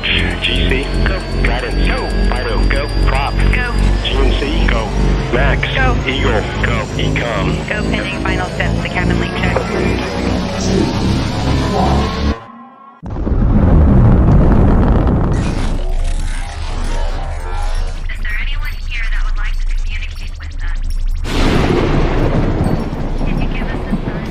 Launch. GC. Go. Guidance. Go. Fido. Go. Prop. Go. GNC. Go. Max. Go. Eagle. Go. Ecom. Go pending final steps to cabin link check. Is there anyone here that would like to communicate with us? Can you give us a sign?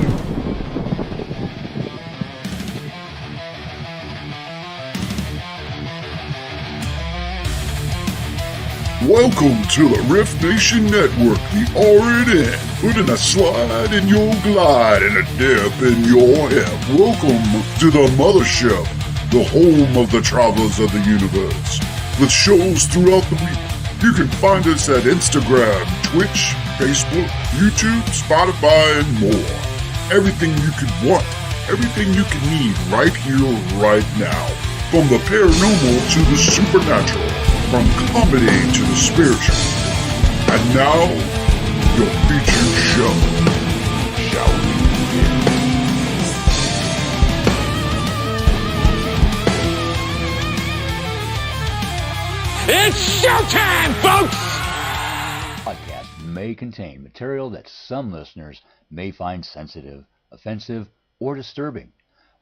Welcome to the R.I.F.T Nation Network, the RNN, putting a slide in your glide and a dip in your hip. Welcome to the mothership, the home of the travelers of the universe. With shows throughout the week, you can find us at Instagram, Twitch, Facebook, YouTube, Spotify, and more. Everything you could want, everything you can need right here, right now. From the paranormal to the supernatural. From comedy to the spiritual. And now, your featured show. Shall we begin? It's showtime, folks! Podcast may contain material that some listeners may find sensitive, offensive, or disturbing.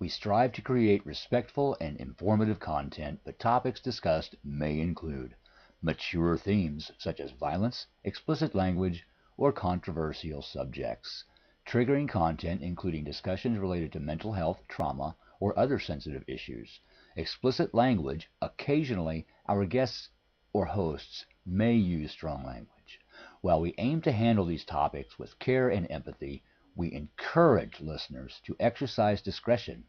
We strive to create respectful and informative content, but topics discussed may include mature themes such as violence, explicit language, or controversial subjects, triggering content including discussions related to mental health, trauma, or other sensitive issues, explicit language. Occasionally, our guests or hosts may use strong language. While we aim to handle these topics with care and empathy, we encourage listeners to exercise discretion.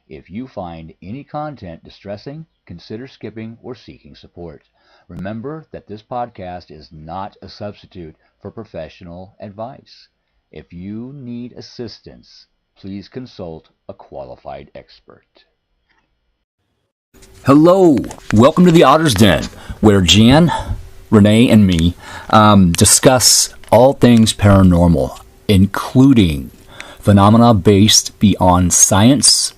If you find any content distressing, consider skipping or seeking support. Remember that this podcast is not a substitute for professional advice. If you need assistance, please consult a qualified expert. Hello, welcome to the Otter's Den, where Jan, Renee, and me discuss all things paranormal, including phenomena based beyond science,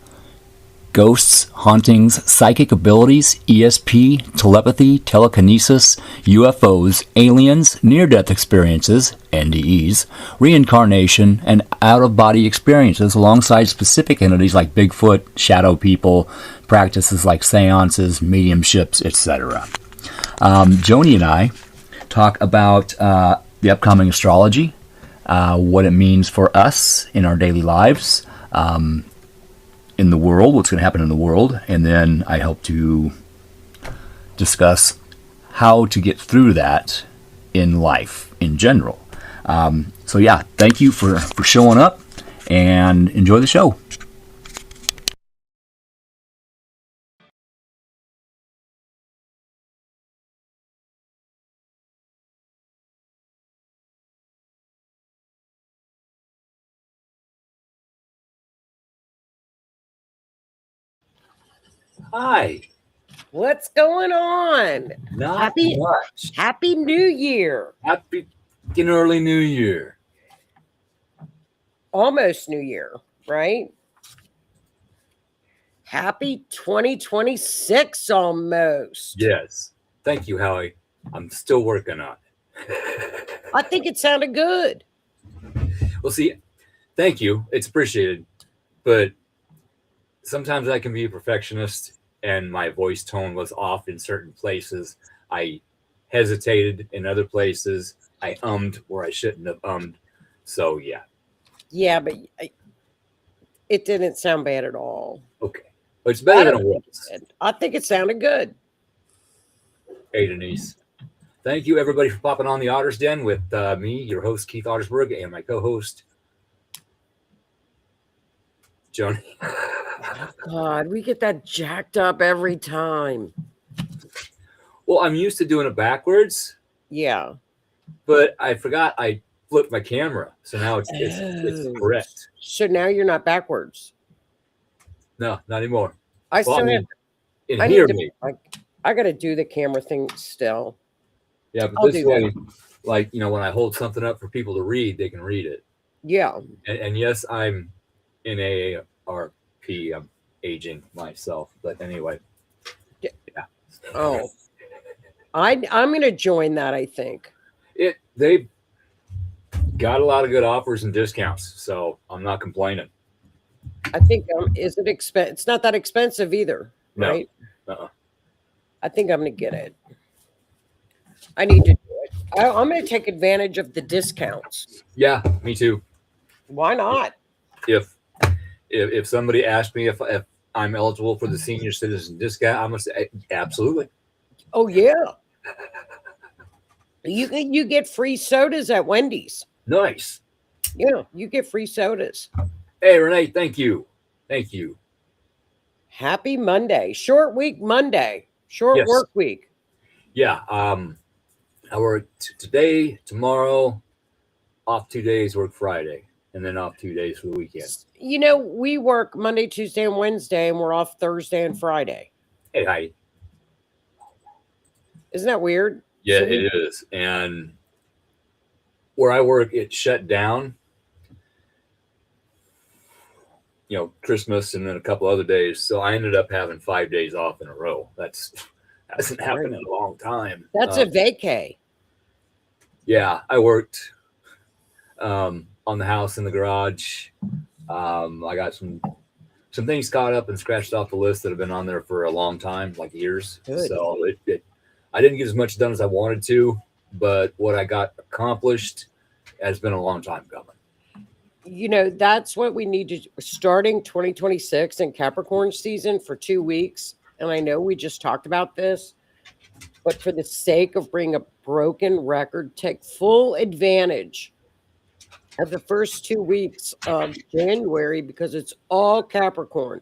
ghosts, hauntings, psychic abilities, ESP, telepathy, telekinesis, UFOs, aliens, near-death experiences, NDEs, reincarnation, and out-of-body experiences alongside specific entities like Bigfoot, shadow people, practices like seances, mediumships, etc. Joni and I talk about the upcoming astrology, what it means for us in our daily lives, in the world, what's going to happen in the world, and then I help to discuss how to get through that in life in general. So yeah, thank you for showing up, and enjoy the show. Hi. What's going on? Not much. Happy New Year. Happy early New Year. Almost New Year, right? Happy 2026 almost. Yes. Thank you, Howie. I'm still working on it. I think it sounded good. Well, see, thank you. It's appreciated. But sometimes I can be a perfectionist and my voice tone was off in certain places. I hesitated in other places. I ummed where I shouldn't have ummed. So, yeah. Yeah, but it didn't sound bad at all. Okay. But it's better than it was. I think it sounded good. Hey, Denise. Thank you, everybody, for popping on the Otter's Den with me, your host, Keith Ottersberg, and my co-host, Joni. God, we get that jacked up every time. Well, I'm used to doing it backwards. Yeah. But I forgot I flipped my camera. So now it's correct. So now you're not backwards. No, not anymore. I got to do the camera thing still. Yeah, but this way, like, when I hold something up for people to read, they can read it. Yeah. And yes, I'm in AARP. I'm aging myself. But anyway. Yeah. Oh, I'm going to join that. I think. They got a lot of good offers and discounts, so I'm not complaining. I think is it It's not that expensive either, No. right? Uh-uh. I think I'm going to get it. I need to do it. I'm going to take advantage of the discounts. Yeah, me too. Why not? If somebody asked me if I'm eligible for the senior citizen discount, I'm gonna say absolutely. Oh yeah. You get free sodas at Wendy's. Nice. Yeah, you get free sodas. Hey Renee, thank you. Thank you. Happy Monday. Short week Monday. Short Yes. work week. Yeah. I work today, tomorrow, off 2 days, work Friday, and then off 2 days for the weekend. You know, we work Monday, Tuesday, and Wednesday, and we're off Thursday and Friday. Hey, hi. Isn't that weird? Yeah, So it is. And where I work, it shut down. You know, Christmas and then a couple other days. So I ended up having 5 days off in a row. That hasn't happened in a long time. That's a vacay. Yeah, I worked on the house in the garage. I got some things caught up and scratched off the list that have been on there for a long time, like years. Good. So I didn't get as much done as I wanted to, but what I got accomplished has been a long time coming. You know, that's what we need to starting 2026 in Capricorn season for 2 weeks. And I know we just talked about this, but for the sake of bringing a broken record, take full advantage of the first 2 weeks of January because it's all Capricorn.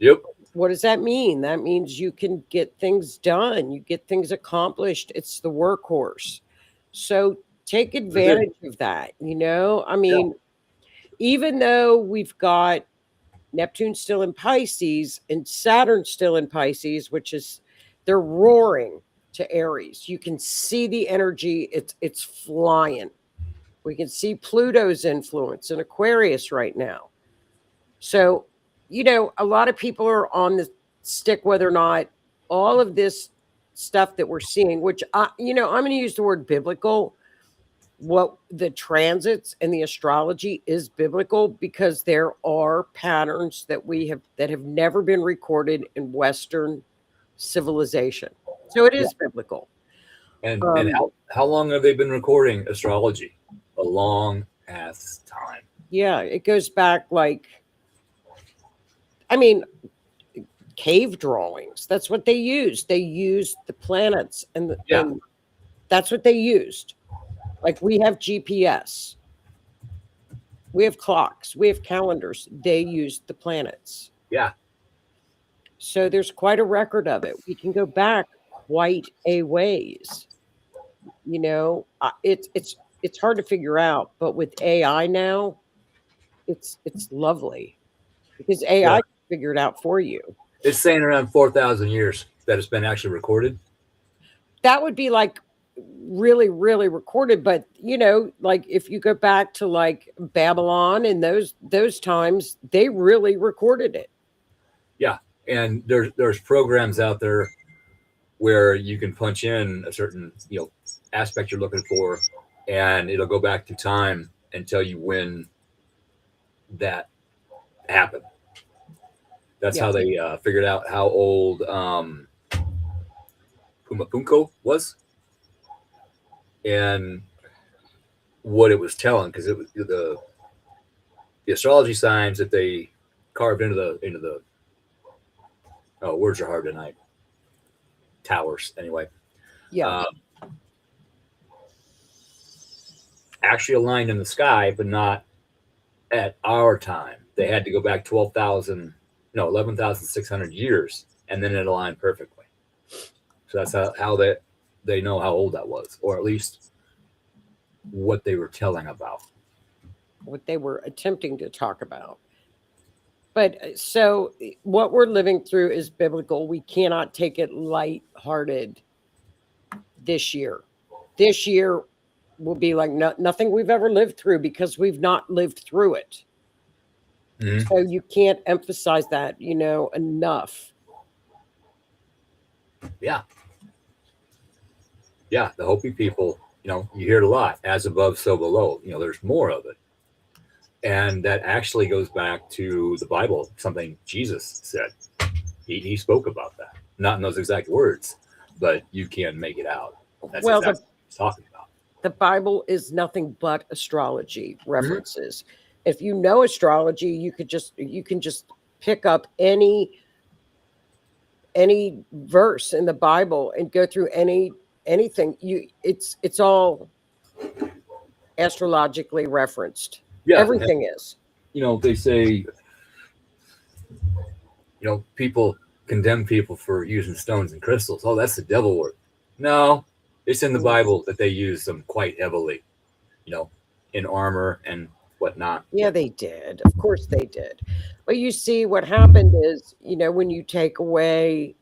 Yep. What does that mean? That means you can get things done, you get things accomplished. It's the workhorse. So take advantage of that. You know, I mean, even though we've got Neptune still in Pisces and Saturn still in Pisces, which is they're roaring to Aries. You can see the energy, it's flying. We can see Pluto's influence in Aquarius right now. So, you know, a lot of people are on the stick whether or not all of this stuff that we're seeing, which I'm going to use the word biblical. What the transits and the astrology is biblical because there are patterns that have never been recorded in Western civilization. So it is biblical. And how long have they been recording astrology? A long ass time. Yeah, it goes back cave drawings. That's what they used. They used the planets and that's what they used. Like we have GPS, we have clocks, we have calendars. They used the planets. Yeah. So there's quite a record of it. We can go back quite a ways. You know, it's hard to figure out, but with AI now, it's lovely because AI can figure it out for you. It's saying around 4,000 years that it's been actually recorded. That would be like really, really recorded. But you know, like if you go back to like Babylon and those times, they really recorded it. Yeah, and there's programs out there where you can punch in a certain aspect you're looking for, and it'll go back to time and tell you when that happened. That's how they figured out how old Pumapunko was and what it was telling, because it was the astrology signs that they carved into the words are hard tonight. Towers, anyway. Yeah. Actually aligned in the sky, but not at our time. They had to go back 11,600 years, and then it aligned perfectly. So that's how they know how old that was, or at least what they were telling about. What they were attempting to talk about. But so what we're living through is biblical. We cannot take it lighthearted this year. This year will be like nothing we've ever lived through because we've not lived through it. Mm-hmm. So you can't emphasize that, enough. Yeah. Yeah, the Hopi people, you hear it a lot, as above, so below. There's more of it. And that actually goes back to the Bible, something Jesus said. He spoke about that. Not in those exact words, but you can make it out. That's Well, exactly what he's talking about. the Bible is nothing but astrology Mm-hmm. references. If you know astrology, you can just pick up any verse in the Bible and go through anything. It's all astrologically referenced. Yeah. Everything is. They say, people condemn people for using stones and crystals. Oh, that's the devil work. No, it's in the Bible that they use them quite heavily, in armor and whatnot. Yeah, they did. Of course they did. But you see, what happened is, when you take away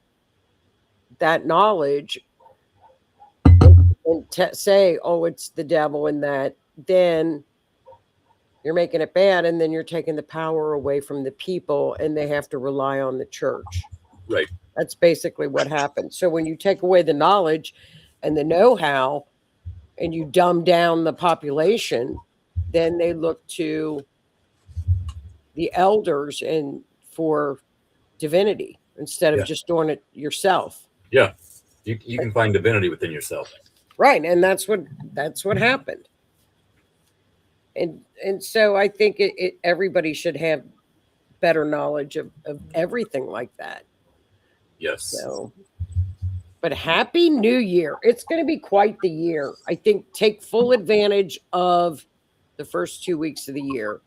that knowledge and say, oh, it's the devil and that, then you're making it bad. And then you're taking the power away from the people and they have to rely on the church. Right. That's basically what happened. So when you take away the knowledge and the know-how and you dumb down the population, then they look to the elders and for divinity instead of just doing it yourself. Yeah. You can find divinity within yourself. Right. And that's what happened. And so I think everybody should have better knowledge of everything like that. Yes. So, but happy new year. It's going to be quite the year. I think take full advantage of the first 2 weeks of the year.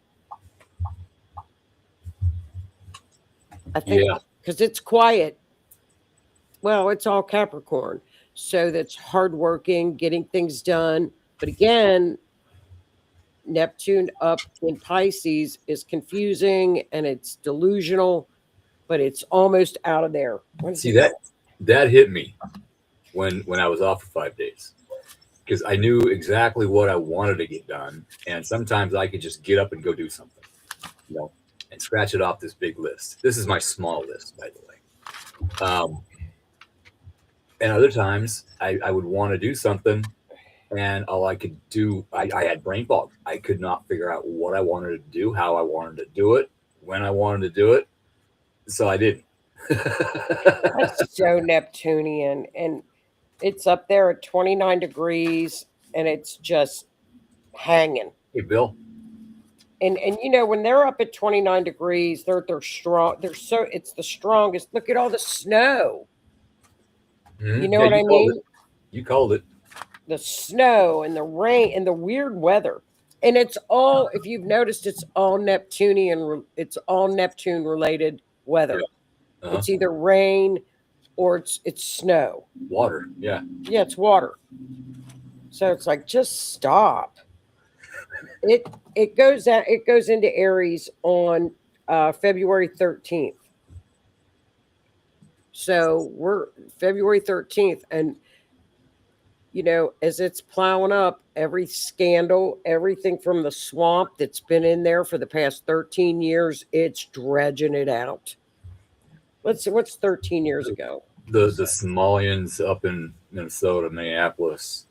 I think because it's quiet. Well, it's all Capricorn. So that's hardworking, getting things done. But again, Neptune up in Pisces is confusing and it's delusional, but it's almost out of there. See, that hit me when I was off for 5 days, because I knew exactly what I wanted to get done, and sometimes I could just get up and go do something, and scratch it off this big list. This is my small list, by the way. And other times I would want to do something, and all I could do, I had brain fog. I could not figure out what I wanted to do, how I wanted to do it, when I wanted to do it. So I didn't. That's so Neptunian. And it's up there at 29 degrees and it's just hanging. Hey, Bill. And when they're up at 29 degrees, they're strong. It's the strongest. Look at all the snow. Mm-hmm. You know what I mean? You called it. The snow and the rain and the weird weather. And it's all, if you've noticed, it's all Neptunian. It's all Neptune related weather. Yeah. Uh-huh. It's either rain or it's snow. Water. Yeah. Yeah, it's water. So it's like, just stop. It goes into Aries on February 13th. So we're February 13th, and as it's plowing up, every scandal, everything from the swamp that's been in there for the past 13 years, it's dredging it out. Let's see, what's 13 years ago? The Somalians up in Minnesota, Minneapolis,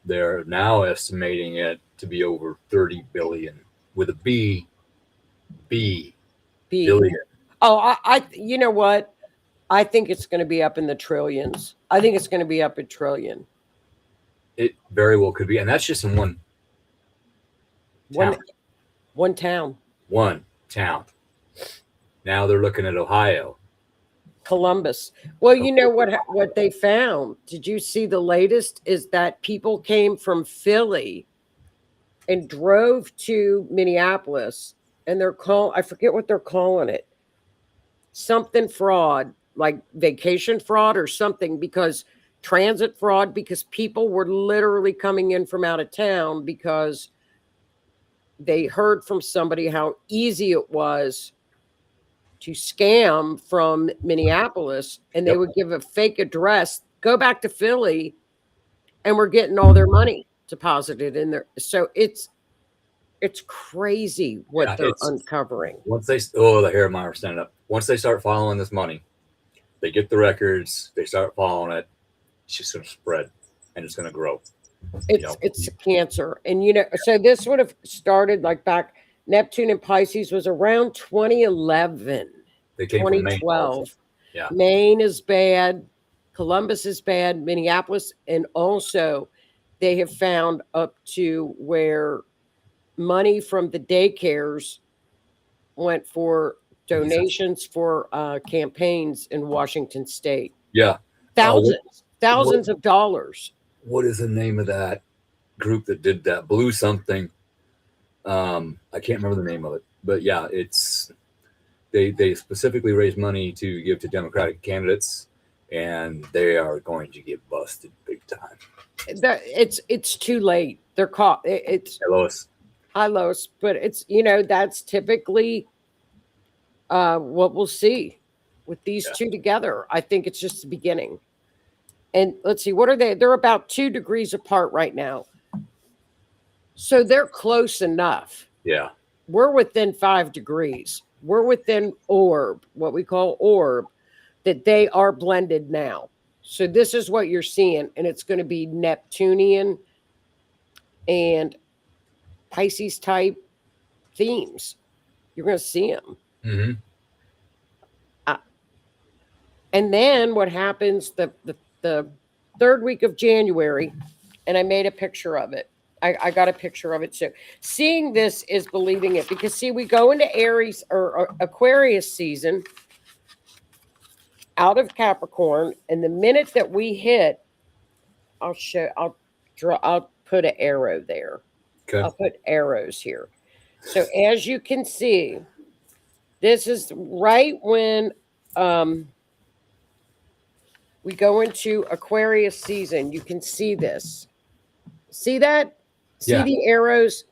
they're now estimating it to be over 30 billion with a B. Billion. Oh, I you know what? I think it's going to be up in the trillions. I think it's going to be up a trillion. It very well could be. And that's just in one town. One town. One town. Now they're looking at Ohio. Columbus. Well, you know what they found? Did you see the latest? Is that people came from Philly and drove to Minneapolis, and I forget what they're calling it. Something fraud, like vacation fraud or something, because transit fraud, because people were literally coming in from out of town because they heard from somebody how easy it was to scam from Minneapolis, and they would give a fake address, go back to Philly, and we're getting all their money deposited in there. So it's crazy what they're uncovering. Once the hair of mine are standing up. Once they start following this money, they get the records, they start following it, it's just going to spread. and it's going to grow. It's a Cancer. And, so this would have started like back, Neptune and Pisces was around 2011, They came from Maine. 2012. Yeah. Maine is bad. Columbus is bad. Minneapolis. And also they have found up to where money from the daycares went for donations for campaigns in Washington State. Yeah. Thousands of dollars. What is the name of that group that did that? Blue something. I can't remember the name of it, but yeah, it's they specifically raise money to give to Democratic candidates, and they are going to get busted big time. It's too late. They're caught. It's Hi, Lois, but it's that's typically what we'll see with these two together. I think it's just the beginning. And let's see, what are they? They're about 2 degrees apart right now. So they're close enough. Yeah. We're within 5 degrees. We're within orb, what we call orb, that they are blended now. So this is what you're seeing, and it's going to be Neptunian and Pisces type themes. You're going to see them. Mm-hmm. And then what happens the 3rd week of January, and I made a picture of it. I got a picture of it. So seeing this is believing it, because see, we go into Aries or Aquarius season out of Capricorn, and the minute that we hit, I'll put an arrow there. Okay. I'll put arrows here. So as you can see, this is right when we go into Aquarius season. You can see this. See that? See the arrows?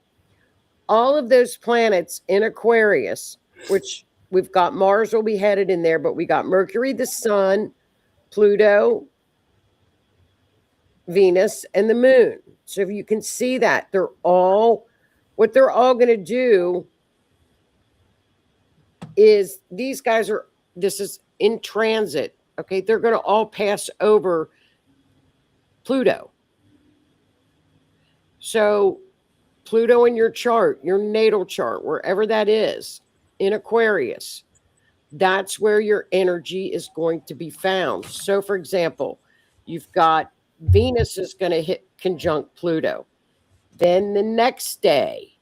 All of those planets in Aquarius, which we've got Mars will be headed in there, but we got Mercury, the Sun, Pluto, Venus, and the Moon. So if you can see that, what they're all going to do is this is in transit. Okay, they're going to all pass over Pluto. So Pluto in your chart, your natal chart, wherever that is, in Aquarius, that's where your energy is going to be found. So, for example, you've got Venus is going to hit conjunct Pluto. Then the next day,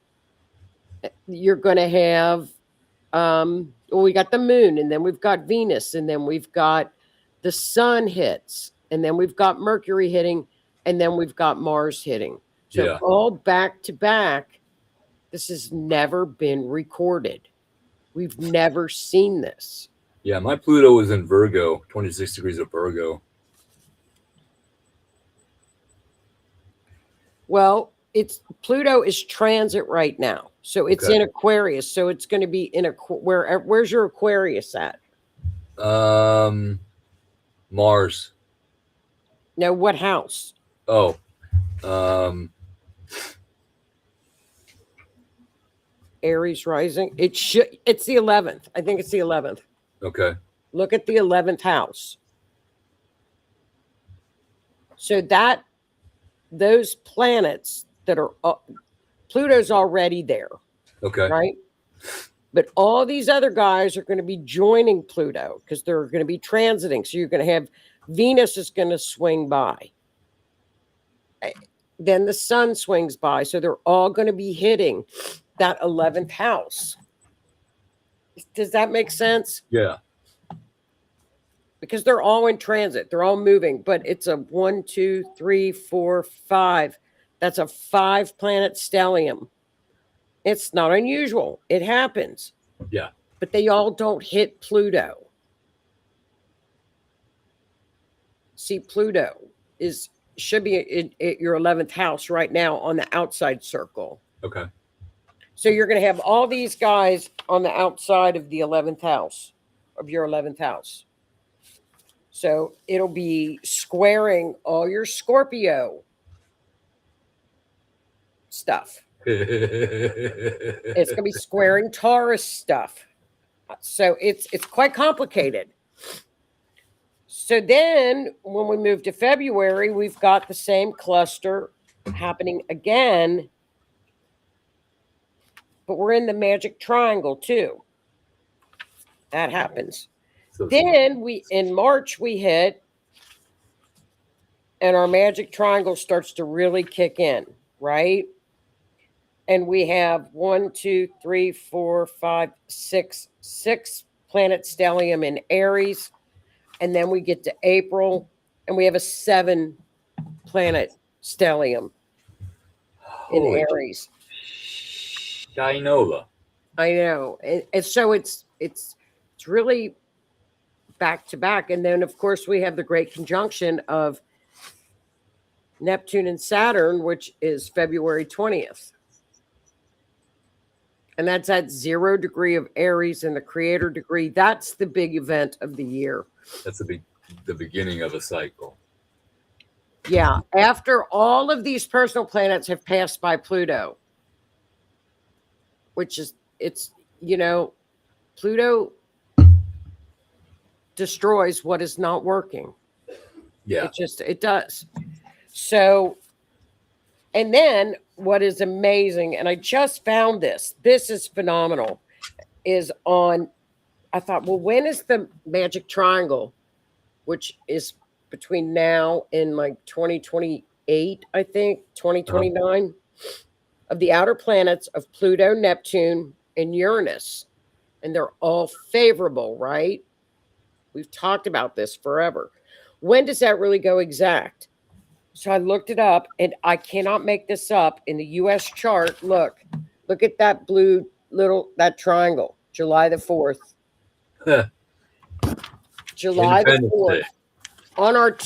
you're going to have, we got the Moon, and then we've got Venus, and then we've got the Sun hits, and then we've got Mercury hitting, and then we've got Mars hitting. So all back to back. This has never been recorded. We've never seen this. Yeah, my Pluto was in Virgo, 26 degrees of Virgo. Well, Pluto is transit right now. So it's in Aquarius. So it's going to be in where's your Aquarius at? Mars. Now, what house? Oh, Aries rising. It's the 11th. I think it's the 11th. Okay. Look at the 11th house. So those planets that are Pluto's already there. Okay. Right? But all these other guys are going to be joining Pluto because they're going to be transiting. So you're going to have Venus is going to swing by. Then the Sun swings by. So they're all going to be hitting that 11th house. Does that make sense? Yeah. Because they're all in transit. They're all moving. But it's a 1, 2, 3, 4, 5. That's a 5-planet stellium. It's not unusual. It happens. Yeah. But they all don't hit Pluto. See, Pluto should be at your 11th house right now on the outside circle. Okay. So you're going to have all these guys on the outside of the 11th house, of your 11th house. So it'll be squaring all your Scorpio stuff. It's going to be squaring Taurus stuff. So it's quite complicated. So then when we move to February, we've got the same cluster happening again, but we're in the magic triangle too. That happens. So Then in March we hit, and our magic triangle starts to really kick in, right? And we have 1, 2, 3, 4, 5, 6, 6 planet stellium in Aries. And then we get to April and we have a 7 planet stellium in holy Aries. Shinola. I know. And so it's really back to back. And then of course we have the great conjunction of Neptune and Saturn, which is February 20th. And that's at 0 degree of Aries and the creator degree. That's the big event of the year. That's the beginning of a cycle. Yeah. After all of these personal planets have passed by Pluto, which is, it's, Pluto destroys what is not working. Yeah. It does. So, and then what is amazing, and I just found this is phenomenal, is I thought, well, when is the magic triangle, which is between now and like 2028, I think, 2029, of the outer planets of Pluto, Neptune, and Uranus. And they're all favorable, right? We've talked about this forever. When does that really go exact? So I looked it up, and I cannot make this up. In the US chart, look at that blue that triangle, July the 4th. July the 4th. Day. On our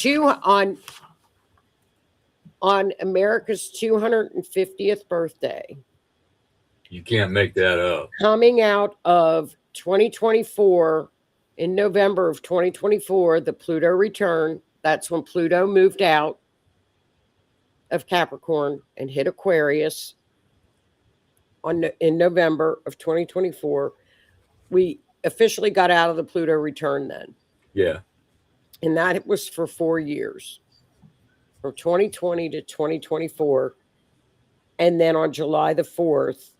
on America's 250th birthday. You can't make that up. Coming out of 2024, in November of 2024, the Pluto return. That's when Pluto moved out of Capricorn and hit Aquarius in November of 2024. We officially got out of the Pluto return then. Yeah. And that was for 4 years, from 2020 to 2024. And then on July the 4th,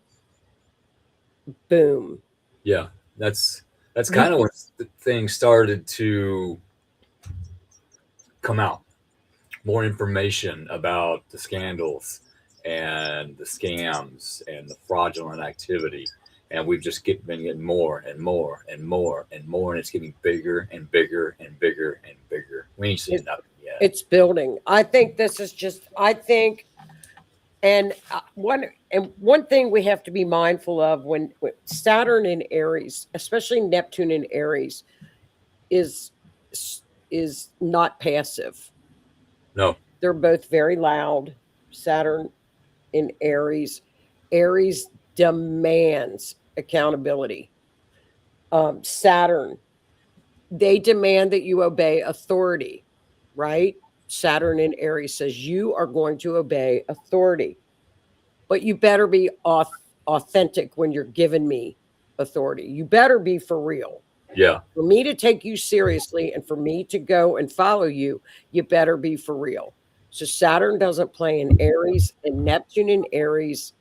boom. Yeah. That's kind of when things started to come out. More information about the scandals and the scams and the fraudulent activity. And we've just been getting more and more and more and more. And it's getting bigger and bigger and bigger and bigger. We ain't seen nothing yet. It's building. I think this is just, and one thing we have to be mindful of when Saturn in Aries, especially Neptune in Aries, is not passive. No. They're both very loud. Saturn in Aries. Aries demands accountability. Saturn, they demand that you obey authority, right? Saturn in Aries says you are going to obey authority, but you better be authentic when you're giving me authority. You better be for real. Yeah. For me to take you seriously and for me to go and follow you, you better be for real. So Saturn doesn't play in Aries, and Neptune in Aries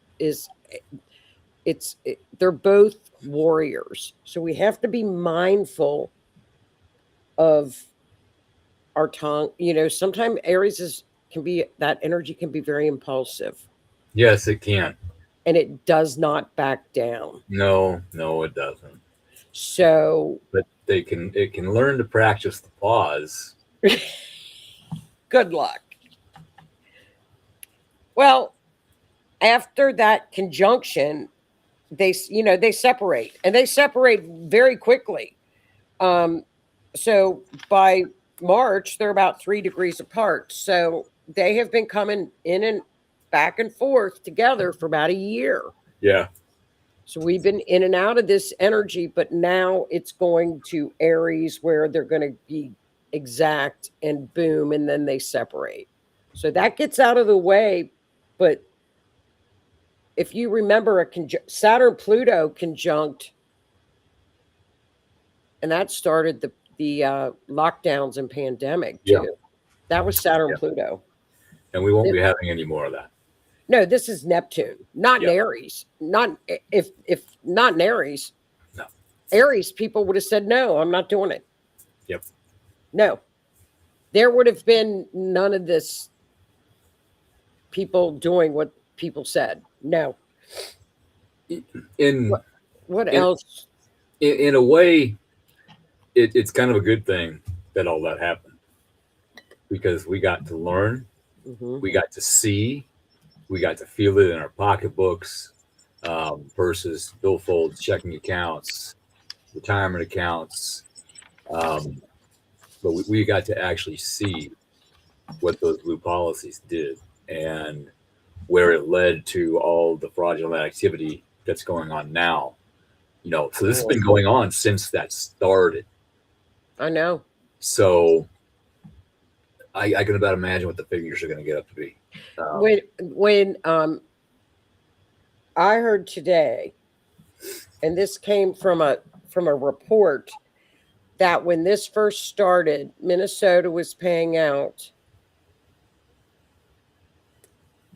they're both warriors. So we have to be mindful of our tongue. Sometimes Aries that energy can be very impulsive. Yes, it can. And it does not back down. No, it doesn't. So, but it can learn to practice the pause. Good luck. Well, after that conjunction, they separate, and they separate very quickly. So by March, they're about 3 degrees apart. So they have been coming in and back and forth together for about a year. Yeah. So we've been in and out of this energy, but now it's going to Aries, where they're going to be exact, and boom, and then they separate. So that gets out of the way. But if you remember, Saturn Pluto conjunct, and that started the lockdowns and pandemic Yeah. too. That was Saturn Yeah. Pluto. And we won't be having any more of that. No, this is Neptune, not Yeah. in Aries. Not if not in Aries. No. Aries people would have said no. I'm not doing it. Yep. No, there would have been none of this. People doing what people said. No. In What in, else? in a way, it's kind of a good thing that all that happened, because we got to learn, Mhm. we got to see, we got to feel it in our pocketbooks, versus billfold checking accounts, retirement accounts. But we got to actually see what those blue policies did and where it led to all the fraudulent activity that's going on now. So this has been going on since that started. I know. So I can about imagine what the figures are going to get up to be. When I heard today, and this came from a report, that when this first started, Minnesota was paying out,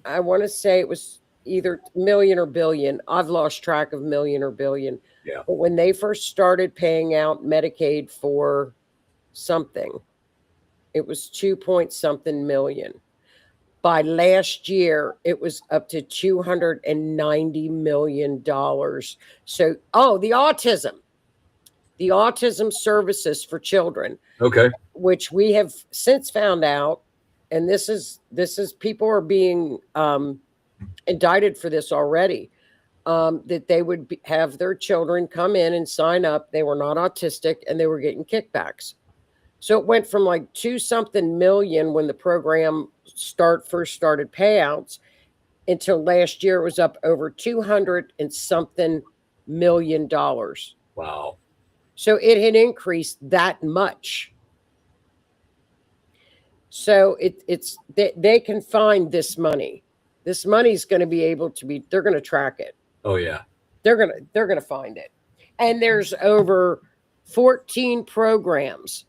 I want to say it was either million or billion. I've lost track of million or billion. Yeah. But when they first started paying out Medicaid for something, it was 2 point something million. By last year, it was up to $290 million. So, the autism services for children, Okay. which we have since found out, and this is people are being indicted for this already, that they would have their children come in and sign up. They were not autistic and they were getting kickbacks. So it went from like 2 something million when the program first started payouts, until last year it was up over 200 and something million dollars. Wow. So it had increased that much. So it's they can find this money. This money's going to be able to be. They're going to track it. Oh yeah. They're gonna find it. And there's over 14 programs,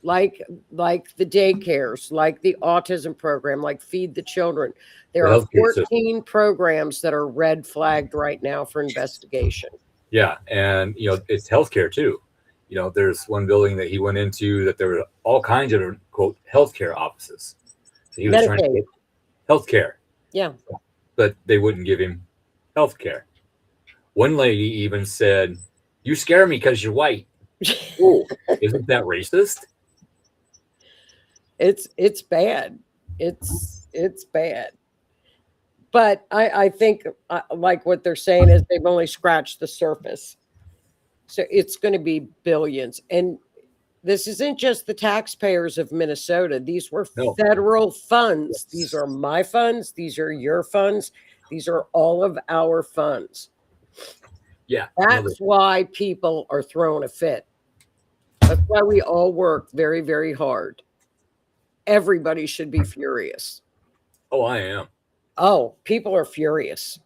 like the daycares, like the autism program, like Feed the Children. There The are healthcare system. 14 programs that are red flagged right now for investigation. Yeah, and it's healthcare too. There's one building that he went into that there were all kinds of quote healthcare offices. So he was trying to Medicaid. get healthcare, Yeah. but they wouldn't give him healthcare. One lady even said, "You scare me because you're white." Oh, isn't that racist? It's bad. It's bad. But I think like what they're saying is they've only scratched the surface. So it's going to be billions. And this isn't just the taxpayers of Minnesota. These were No. federal funds. Yes. These are my funds. These are your funds. These are all of our funds. Yeah. That's why people are throwing a fit. That's why we all work very, very hard. Everybody should be furious. Oh, I am. Oh, people are furious.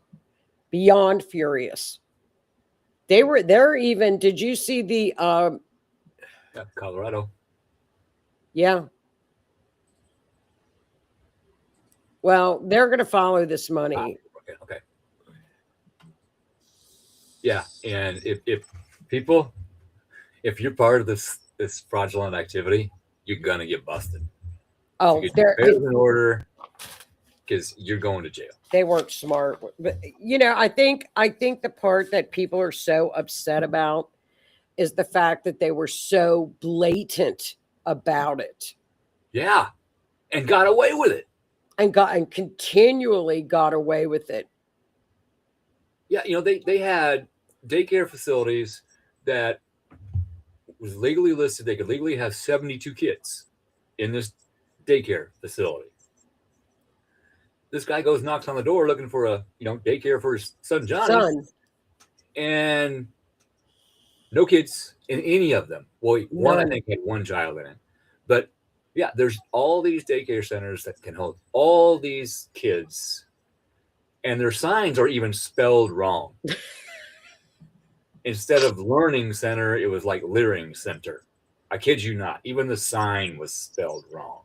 Beyond furious. They're even, did you see the Yeah, Colorado. yeah. Well, they're going to follow this money. Okay. Yeah, and if people, if you're part of this fraudulent activity, you're gonna get busted. Oh, You get your affairs in order, because you're going to jail. They weren't smart. But I think the part that people are so upset about is the fact that they were so blatant about it. Yeah, and got away with it. And continually got away with it. Yeah, they had daycare facilities that was legally listed. They could legally have 72 kids in this daycare facility. This guy goes, knocks on the door looking for a daycare for his son Johnny, and no kids in any of them. Well, one I think had one child in it, but yeah, there's all these daycare centers that can hold all these kids, and their signs are even spelled wrong. Instead of learning center, it was like leering center. I kid you not. Even the sign was spelled wrong.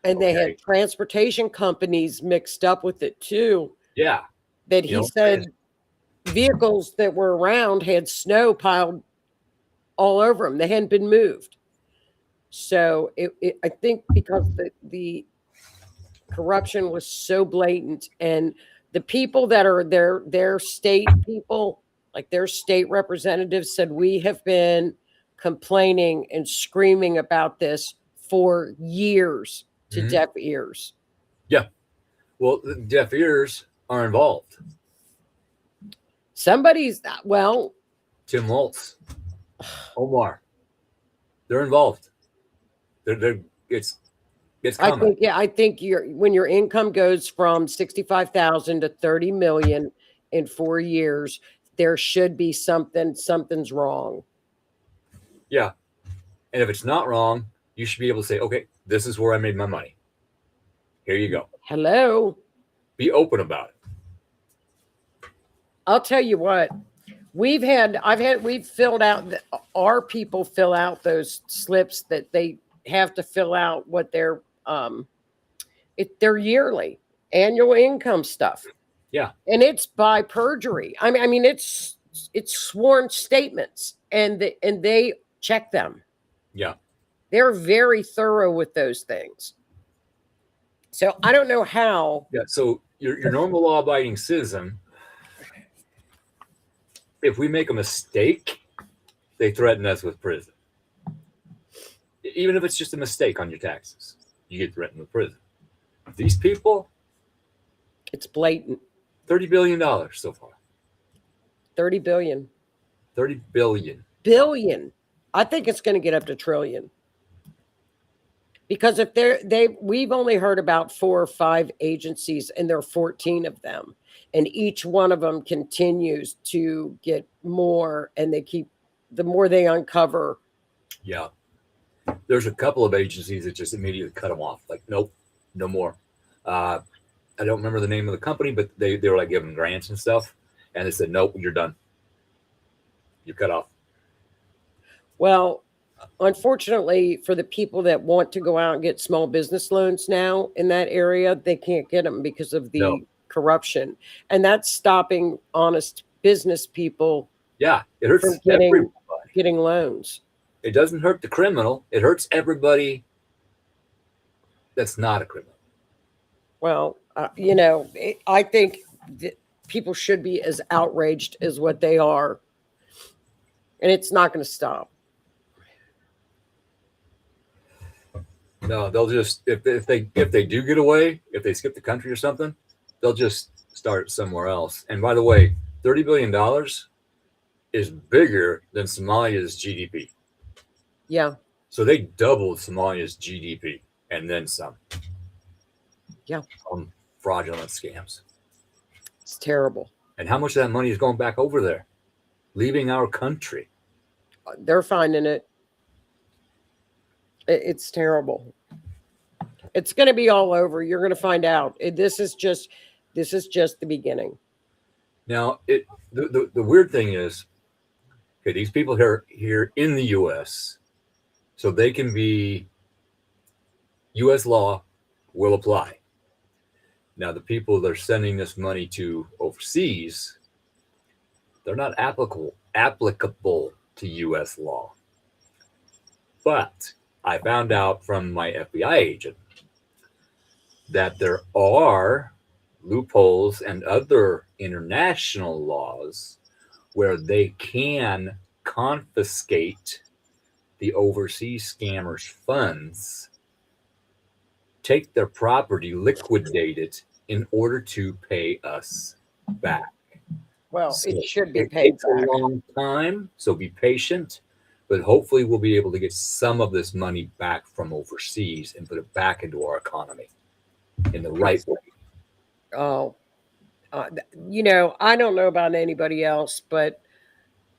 And they Okay. had transportation companies mixed up with it too. Yeah. That You he know, said vehicles that were around had snow piled all over them. They hadn't been moved. So I think because the corruption was so blatant, and the people that are their state people, like their state representatives, said we have been complaining and screaming about this for years to Mhm. deaf ears. Yeah. Well, the deaf ears are involved. Somebody's well, Tim Waltz, Omar, they're involved. They're it's coming. I think when your income goes from 65,000 to 30 million in 4 years, there should be something's wrong. Yeah. And if it's not wrong, you should be able to say, okay, this is where I made my money. Here you go. Hello. Be open about it. I'll tell you what. We've filled out our people fill out those slips that they have to fill out what their yearly annual income stuff. Yeah. And it's by perjury. I mean it's sworn statements, and they check them. Yeah. They're very thorough with those things. So I don't know how. Yeah. So your normal law abiding citizen, if we make a mistake, they threaten us with prison. Even if it's just a mistake on your taxes, you get threatened with prison. These people, It's blatant. $30 billion so far. 30 billion. 30 billion. Billion. I think it's going to get up to trillion. Because if we've only heard about 4 or 5 agencies, and there are 14 of them, and each one of them continues to get more, and the more they uncover. Yeah. There's a couple of agencies that just immediately cut them off. Like, nope, no more. I don't remember the name of the company, but they were like giving grants and stuff. And they said, nope, you're done. You're cut off. Well, unfortunately, for the people that want to go out and get small business loans now in that area, they can't get them because of the corruption. And that's stopping honest business people. Yeah, it hurts from everybody. Getting loans. It doesn't hurt the criminal. It hurts everybody that's not a criminal. Well, I think that people should be as outraged as what they are. And it's not going to stop. No, they'll just if they do get away, if they skip the country or something, they'll just start somewhere else. And by the way, $30 billion is bigger than Somalia's GDP. Yeah. So they doubled Somalia's GDP and then some. Yeah. On fraudulent scams. It's terrible. And how much of that money is going back over there, leaving our country? They're finding it. It's terrible. It's going to be all over. You're going to find out. This is just the beginning. Now, the weird thing is, okay, these people here in the U.S., so they can be U.S. law will apply. Now, the people they're sending this money to overseas, they're not applicable to U.S. law. But I found out from my FBI agent that there are loopholes and other international laws where they can confiscate the overseas scammers' funds, take their property, liquidate it in order to pay us back. Well, So it should be it paid takes back. a long time, so be patient. But hopefully we'll be able to get some of this money back from overseas and put it back into our economy in the right way. Oh, I don't know about anybody else, but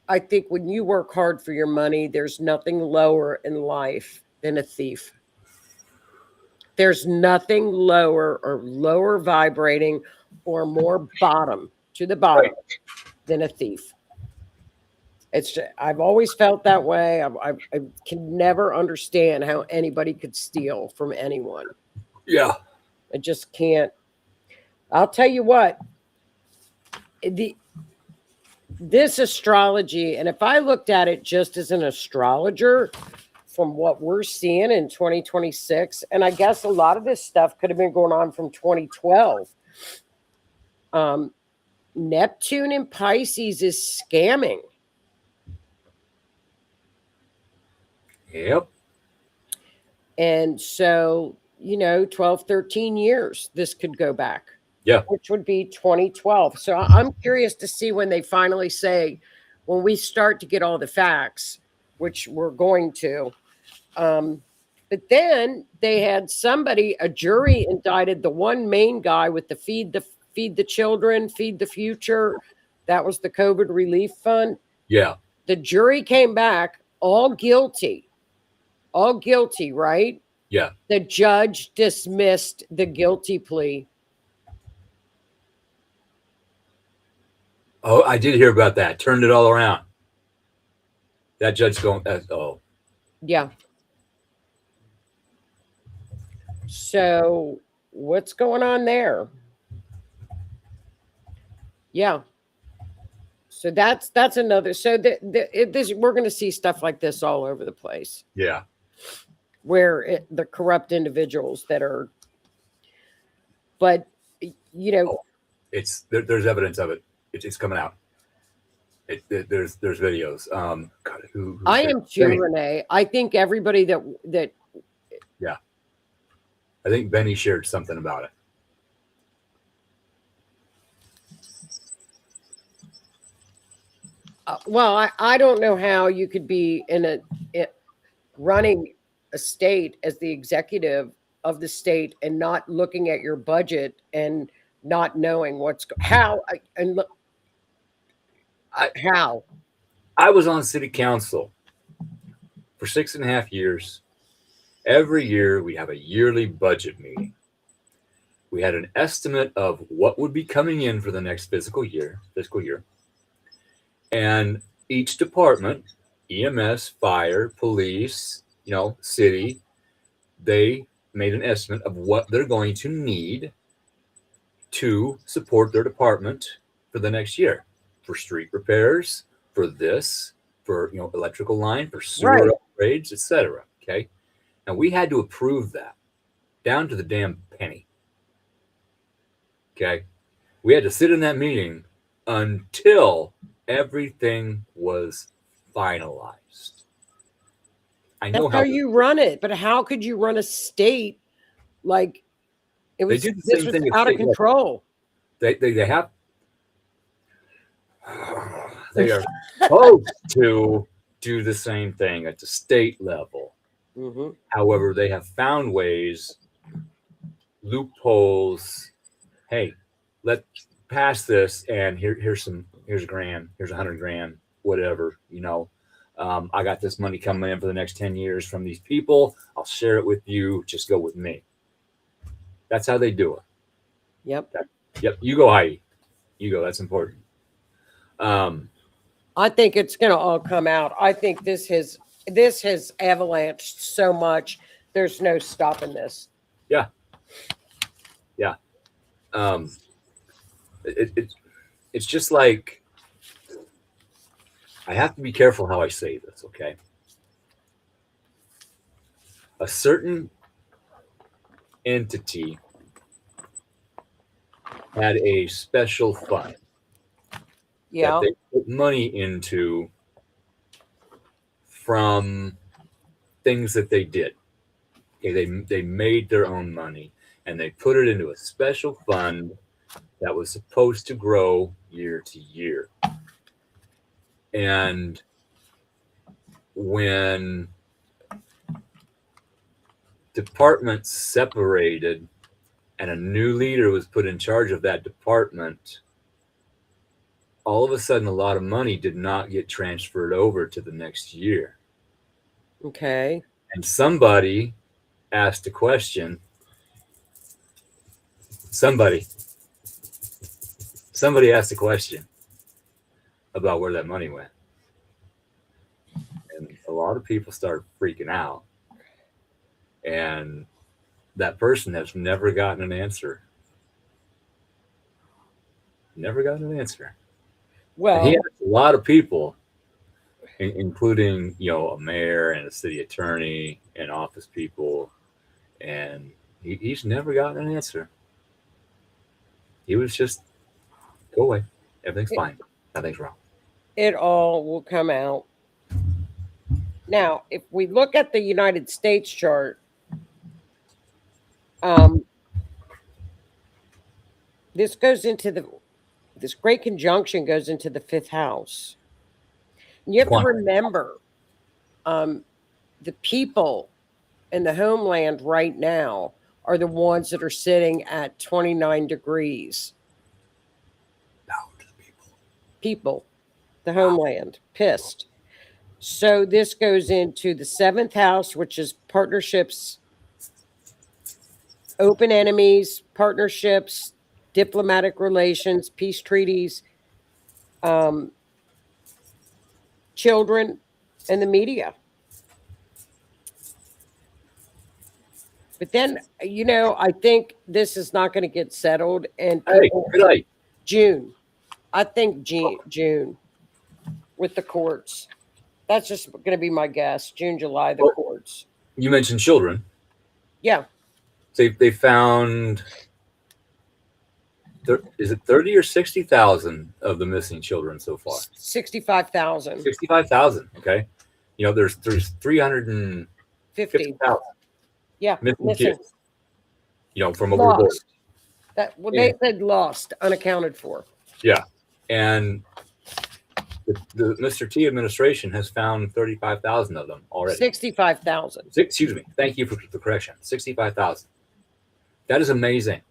I think when you work hard for your money, there's nothing lower in life than a thief. There's nothing lower or lower vibrating or more bottom to the bottom than a thief. I've always felt that way. I can never understand how anybody could steal from anyone. Yeah. I just can't. I'll tell you what, this astrology, and if I looked at it just as an astrologer, from what we're seeing in 2026, and I guess a lot of this stuff could have been going on from 2012. Neptune in Pisces is scamming. Yep. And so, 12, 13 years this could go back. Yeah. Which would be 2012. So I'm curious to see when they finally say, when we start to get all the facts, which we're going to. But then they had a jury indicted the one main guy with the feed the children, feed the future. That was the COVID relief fund. Yeah. The jury came back all guilty, right? Yeah. The judge dismissed the guilty plea. Oh, I did hear about that. Turned it all around. That judge going, oh. Yeah. So what's going on there? Yeah. So that's another. So we're going to see stuff like this all over the place. Yeah. Where the corrupt individuals that are, but it's there's evidence of it. It's coming out. There's videos. God, who I am too, Renee. I think everybody that. Yeah. I think Benny shared something about it. Well, I don't know how you could be running a state as the executive of the state and not looking at your budget and not knowing how. I was on city council for 6.5 years. Every year we have a yearly budget meeting. We had an estimate of what would be coming in for the next fiscal year. And each department, EMS, fire, police, city, they made an estimate of what they're going to need to support their department for the next year, for street repairs, for electrical line, for sewer upgrades, etc. Okay. And we had to approve that down to the damn penny. Okay. We had to sit in that meeting until everything was finalized. I know how you run it, but how could you run a state like it was? This was out of control. They have. They are supposed to do the same thing at the state level. Mm-hmm. However, they have found ways, loopholes. Hey, let's pass this, and here's a grand, here's $100,000, whatever. I got this money coming in for the next 10 years from these people. I'll share it with you. Just go with me. That's how they do it. Yep. Yep. You go, Heidi. You go. That's important. I think it's going to all come out. I think this has avalanched so much. There's no stopping this. Yeah. Yeah. It's just like, I have to be careful how I say this, okay? A certain entity had a special fund that they put money into from things that they did. Okay, they made their own money and they put it into a special fund that was supposed to grow year to year. And when departments separated and a new leader was put in charge of that department, all of a sudden a lot of money did not get transferred over to the next year. Okay. And somebody asked a question. Somebody asked a question about where that money went. lot of people start freaking out, and that person has never gotten an answer. Never gotten an answer. And he Well, asked a lot of people, including a mayor and a city attorney and office people, and he's never gotten an answer. He was just go away. Everything's fine. Nothing's wrong. it all will come out. Now, if we look at the United States chart, this goes into this great conjunction goes into the fifth house. And you have to remember, the people in the homeland right now are the ones that are sitting at 29 degrees. Power to the people. People, the homeland, pissed. So this goes into the seventh house, which is partnerships, open enemies, partnerships, diplomatic relations, peace treaties, children, and the media. But then, I think this is not going to get settled. And people, Good night. June, I think June with the courts. That's just going to be my guess. June, July, the courts. You mentioned children. Yeah. They found. Is it 30 or 60,000 of the missing children so far? 65,000. 65,000. Okay. There's 350,000 Yeah. missing kids. From over the border. They said lost, unaccounted for. Yeah. And the Mr. T administration has found 35,000 of them already. 65,000. Excuse me. Thank you for the correction. 65,000. That is amazing.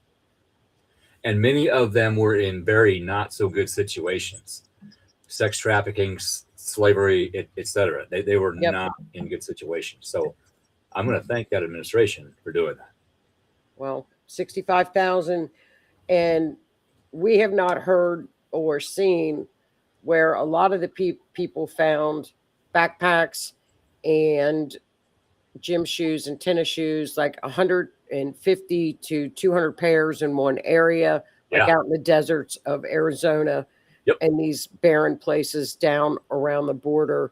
And many of them were in very not so good situations. Sex trafficking, slavery, etc. They were not in good situations. So I'm going to thank that administration for doing that. Well, 65,000. And we have not heard or seen where a lot of the people found backpacks and gym shoes and tennis shoes, like 150 to 200 pairs in one area, like out in the deserts of Arizona and these barren places down around the border.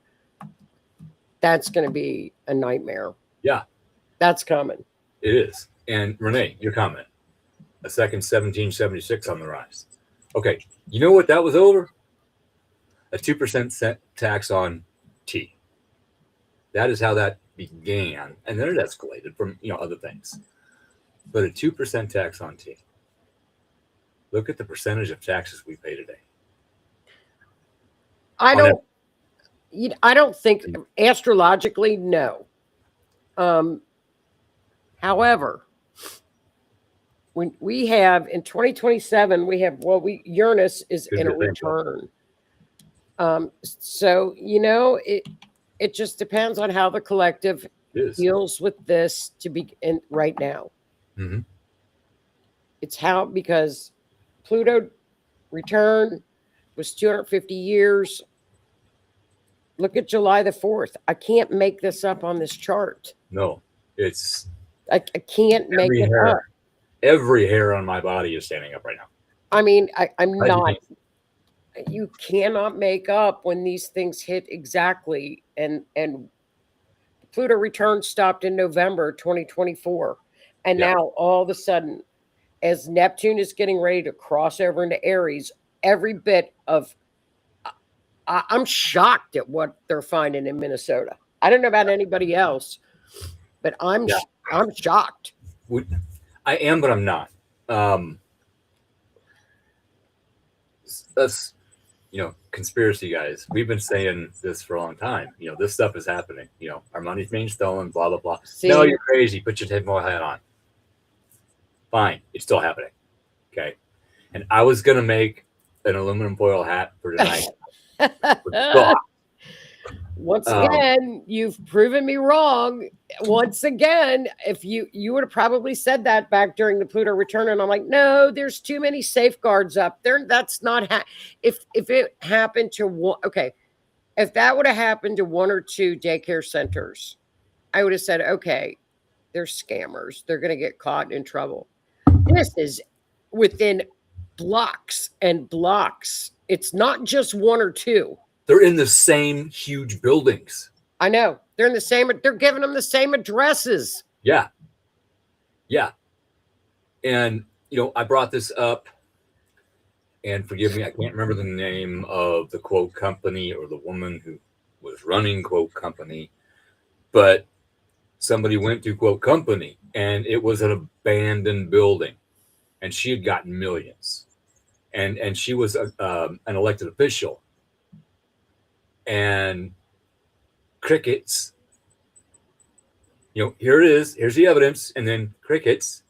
That's going to be a nightmare. Yeah. That's coming. It is. And Renee, your comment. A second 1776 on the rise. Okay. You know what that was over? A 2% tax on tea. That is how that began. And then it escalated from, other things. But a 2% tax on tea. Look at the percentage of taxes we pay today. I don't think astrologically, no. However, when we have in 2027, we have Uranus is in a return. So it just depends on how the collective deals with this to be in right now. Mm-hmm. It's because Pluto return was 250 years. Look at July the 4th. I can't make this up on this chart. No, it's. I can't make it up. Every hair on my body is standing up right now. I mean, I'm not. You cannot make up when these things hit exactly. And Pluto return stopped in November 2024. And now all of a sudden, as Neptune is getting ready to cross over into Aries, every bit of I'm shocked at what they're finding in Minnesota. I don't know about anybody else, but I'm shocked. I am, but I'm not. Us, conspiracy guys, we've been saying this for a long time. This stuff is happening. Our money's being stolen, blah, blah, blah. See? No, you're crazy. Put your tinfoil hat on. Fine. It's still happening. Okay. And I was going to make an aluminum foil hat for tonight. Once again, you've proven me wrong. Once again, if you would have probably said that back during the Pluto return, and I'm like, no, there's too many safeguards up there. That's not if it happened to one. Okay, If that would have happened to one or two daycare centers, I would have said, okay, they're scammers. They're going to get caught in trouble. This is within blocks and blocks. It's not just one or two. They're in the same huge buildings. I know. They're in the same, they're giving them the same addresses. Yeah. Yeah. And, I brought this up, and forgive me, I can't remember the name of the quote company or the woman who was running quote company, but somebody went to quote company and it was an abandoned building and she had gotten millions. And she was an elected official, and crickets. Here it is. Here's the evidence, and then crickets.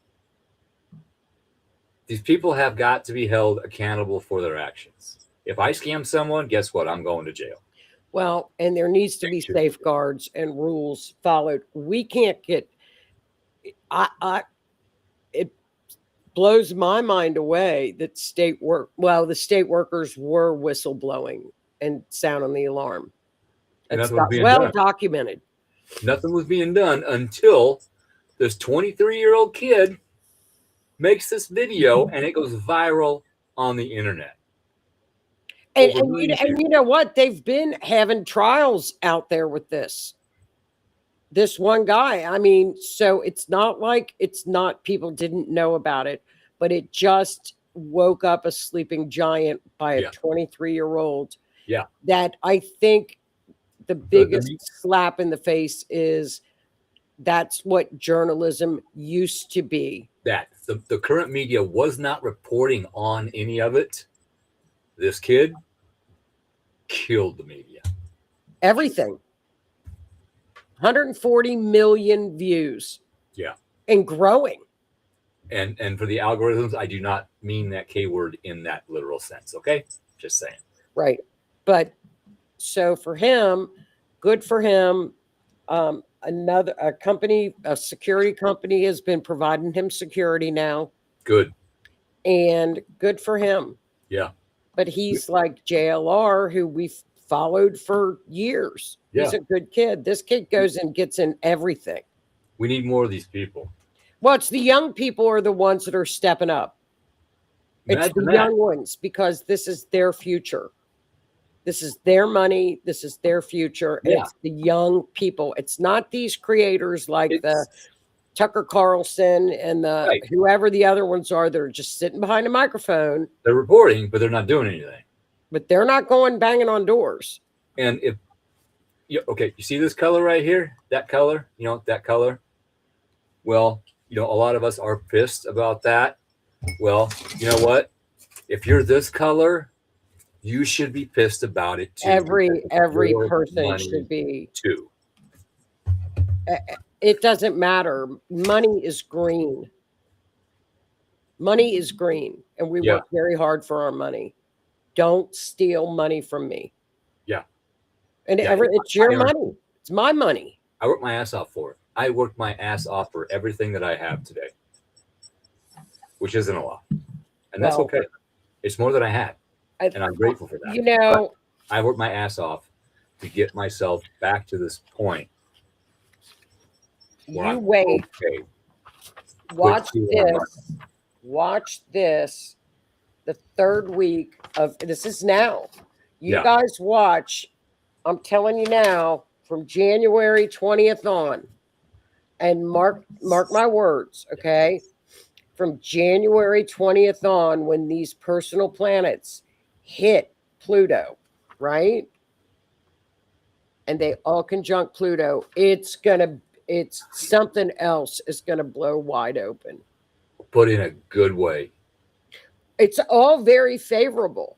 These people have got to be held accountable for their actions. If I scam someone, guess what? I'm going to jail. Well, and there needs to be safeguards and rules followed. We can't get. It blows my mind away that the state workers were whistleblowing and sounding the alarm. It's well documented. Nothing was being done until this 23-year-old kid makes this video and it goes viral on the internet. And you know what? They've been having trials out there with this one guy. I mean, so it's not like people didn't know about it, but it just woke up a sleeping giant by a 23-year-old. Yeah. That I think the biggest slap in the face is that's what journalism used to be. That the current media was not reporting on any of it. This kid killed the media. Everything. 140 million views. Yeah. And growing. And for the algorithms, I do not mean that K word in that literal sense. Okay. Just saying. Right. But so for him, good for him. A security company has been providing him security now. Good. And good for him. Yeah. But he's like JLR, who we've followed for years. Yeah. He's a good kid. This kid goes and gets in everything. We need more of these people. Well, it's the young people are the ones that are stepping up. It's the young ones, because this is their future. This is their money. This is their future. Yeah. It's the young people. It's not these creators like the Tucker Carlson and whoever the other ones are that are just sitting behind a microphone. They're reporting, but they're not doing anything. But they're not going banging on doors. And you see this color right here? That color? That color? Well, a lot of us are pissed about that. Well, you know what? If you're this color, you should be pissed about it too. Every person should be too. It doesn't matter. Money is green. Money is green, and we work very hard for our money. Don't steal money from me. Yeah. And it's your money. It's my money. I work my ass off for it. I worked my ass off for everything that I have today, which isn't a lot. And that's okay. It's more than I had. And I'm grateful for that. But I worked my ass off to get myself back to this point. You wait. Okay. Watch this. The third week of this is now. You guys watch. I'm telling you now, from January 20th on, and mark my words, okay? From January 20th on, when these personal planets hit Pluto, right? And they all conjunct Pluto, it's something else is gonna blow wide open. But in a good way. It's all very favorable.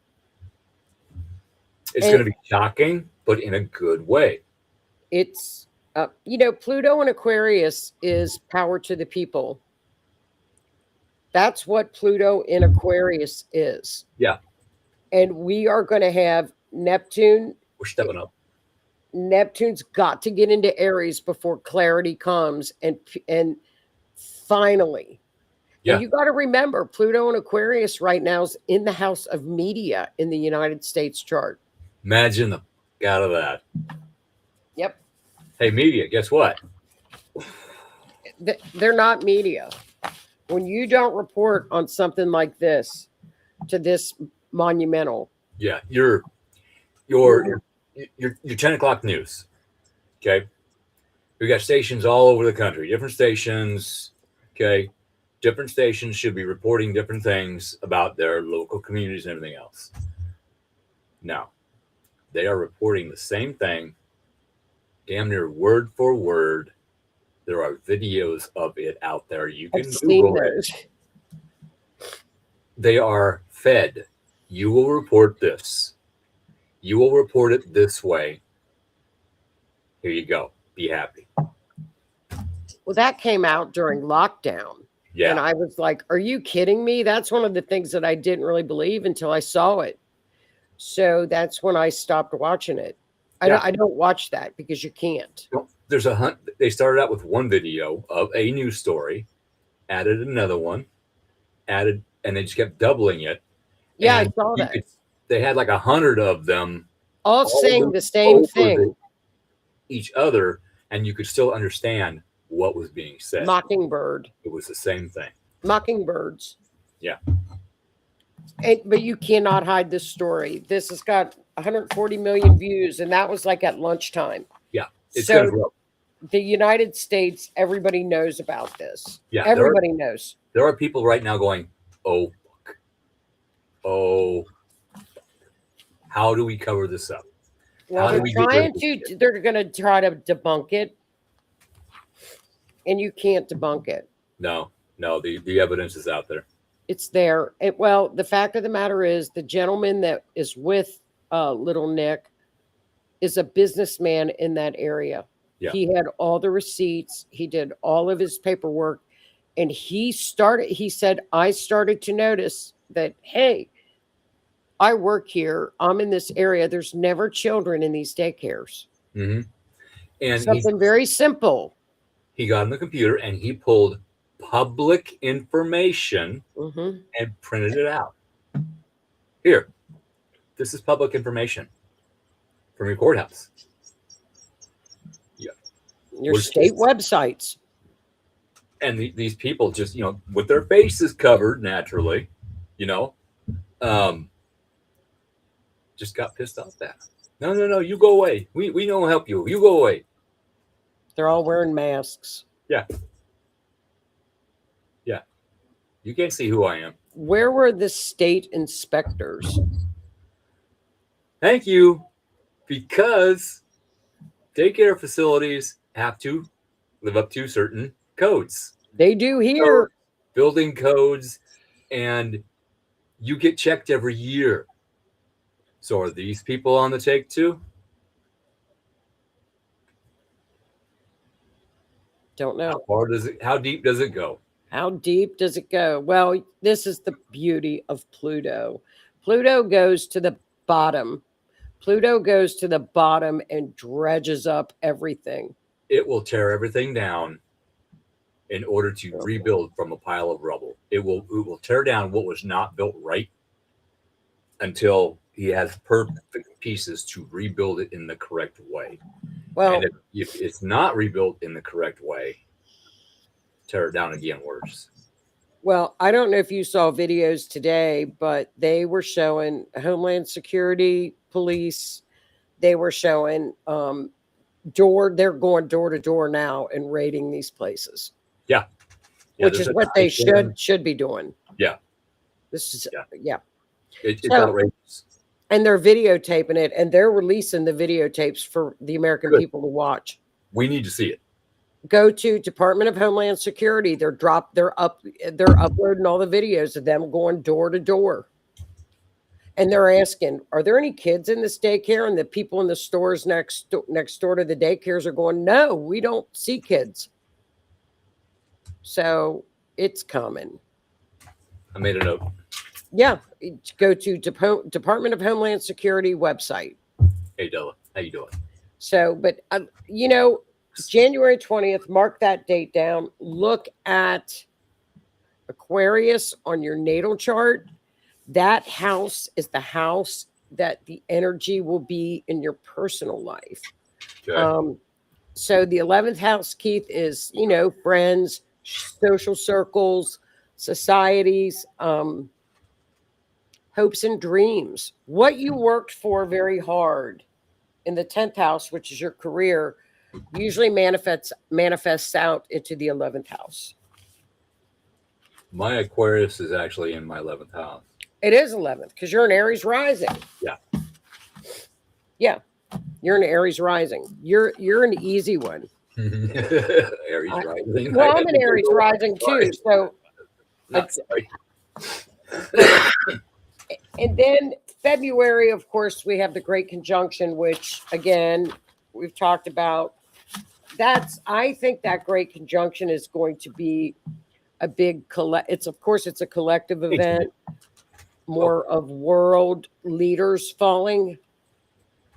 It's going to be shocking, but in a good way. It's, Pluto in Aquarius is power to the people. That's what Pluto in Aquarius is. Yeah. And we are going to have Neptune. We're stepping up. Neptune's got to get into Aries before clarity comes. And finally. Yeah. And you got to remember, Pluto in Aquarius right now is in the house of media in the United States chart. Imagine the out of that. Yep. Hey, media, guess what? They're not media. When you don't report on something like this to this monumental, Yeah, your 10 o'clock news. Okay, we got stations all over the country, different stations. Okay, different stations should be reporting different things about their local communities and everything else. Now, they are reporting the same thing, damn near word for word. There are videos of it out there. You can I've seen Google it. those. They are fed. You will report this. You will report it this way. Here you go. Be happy. Well, that came out during lockdown. Yeah. And I was like, are you kidding me? That's one of the things that I didn't really believe until I saw it. So that's when I stopped watching it. I don't watch that because you can't. There's a hunt. They started out with one video of a news story, added another one, and they just kept doubling it. Yeah, And I saw that. They had like 100 of them, All saying the same over thing. each other, and you could still understand what was being said. Mockingbird. It was the same thing. Mockingbirds. Yeah. But you cannot hide this story. This has got 140 million views, and that was like at lunchtime. Yeah. It's so gonna the United States, everybody knows about this. Yeah. Everybody knows. There are people right now going, oh, fuck. Oh, how do we cover this up? Well, they're going to try to debunk it, and you can't debunk it. No, the evidence is out there. It's there. Well, the fact of the matter is the gentleman that is with little Nick is a businessman in that area. Yeah. He had all the receipts. He did all of his paperwork. And he said, I started to notice that, hey, I work here. I'm in this area. There's never children in these daycares. Mm-hmm. And something very simple. He got on the computer and he pulled public information and printed it out. Here, this is public information from your courthouse. Yeah. Your state websites. And these people just, with their faces covered naturally, just got pissed off at. No, you go away. We don't help you. You go away. They're all wearing masks. Yeah. Yeah. You can't see who I am. Where were the state inspectors? Thank you. Because daycare facilities have to live up to certain codes. They do here. Building codes, and you get checked every year. So are these people on the take too? Don't know. How deep does it go? How deep does it go? Well, this is the beauty of Pluto. Pluto goes to the bottom. Pluto goes to the bottom and dredges up everything. It will tear everything down in order to rebuild from a pile of rubble. It will tear down what was not built right until he has perfect pieces to rebuild it in the correct way. Well, and if it's not rebuilt in the correct way, tear it down again worse. Well, I don't know if you saw videos today, but they were showing Homeland Security, police. They were showing they're going door to door now and raiding these places. Yeah. Which is what they should be doing. Yeah. This is It's outrageous. And they're videotaping it, and they're releasing the videotapes for the American people to watch. We need to see it. Go to Department of Homeland Security. They're uploading all the videos of them going door to door. And they're asking, are there any kids in this daycare? And the people in the stores next door to the daycares are going, no, we don't see kids. So it's coming. I made a note. Yeah. Go to Department of Homeland Security website. Hey, Della. How you doing? So, but, January 20th, mark that date down. Look at Aquarius on your natal chart. That house is the house that the energy will be in your personal life. Okay. So the 11th house, Keith, is, friends, social circles, societies, hopes and dreams. What you worked for very hard in the 10th house, which is your career, usually manifests out into the 11th house. My Aquarius is actually in my 11th house. It is 11th because you're an Aries rising. Yeah. Yeah. You're an Aries rising. You're an easy one. Aries rising. Well, I'm an Aries rising too. So Sorry. And then February, of course, we have the Great Conjunction, which again we've talked about. I think that Great Conjunction is going to be a big it's a collective event, more of world leaders falling,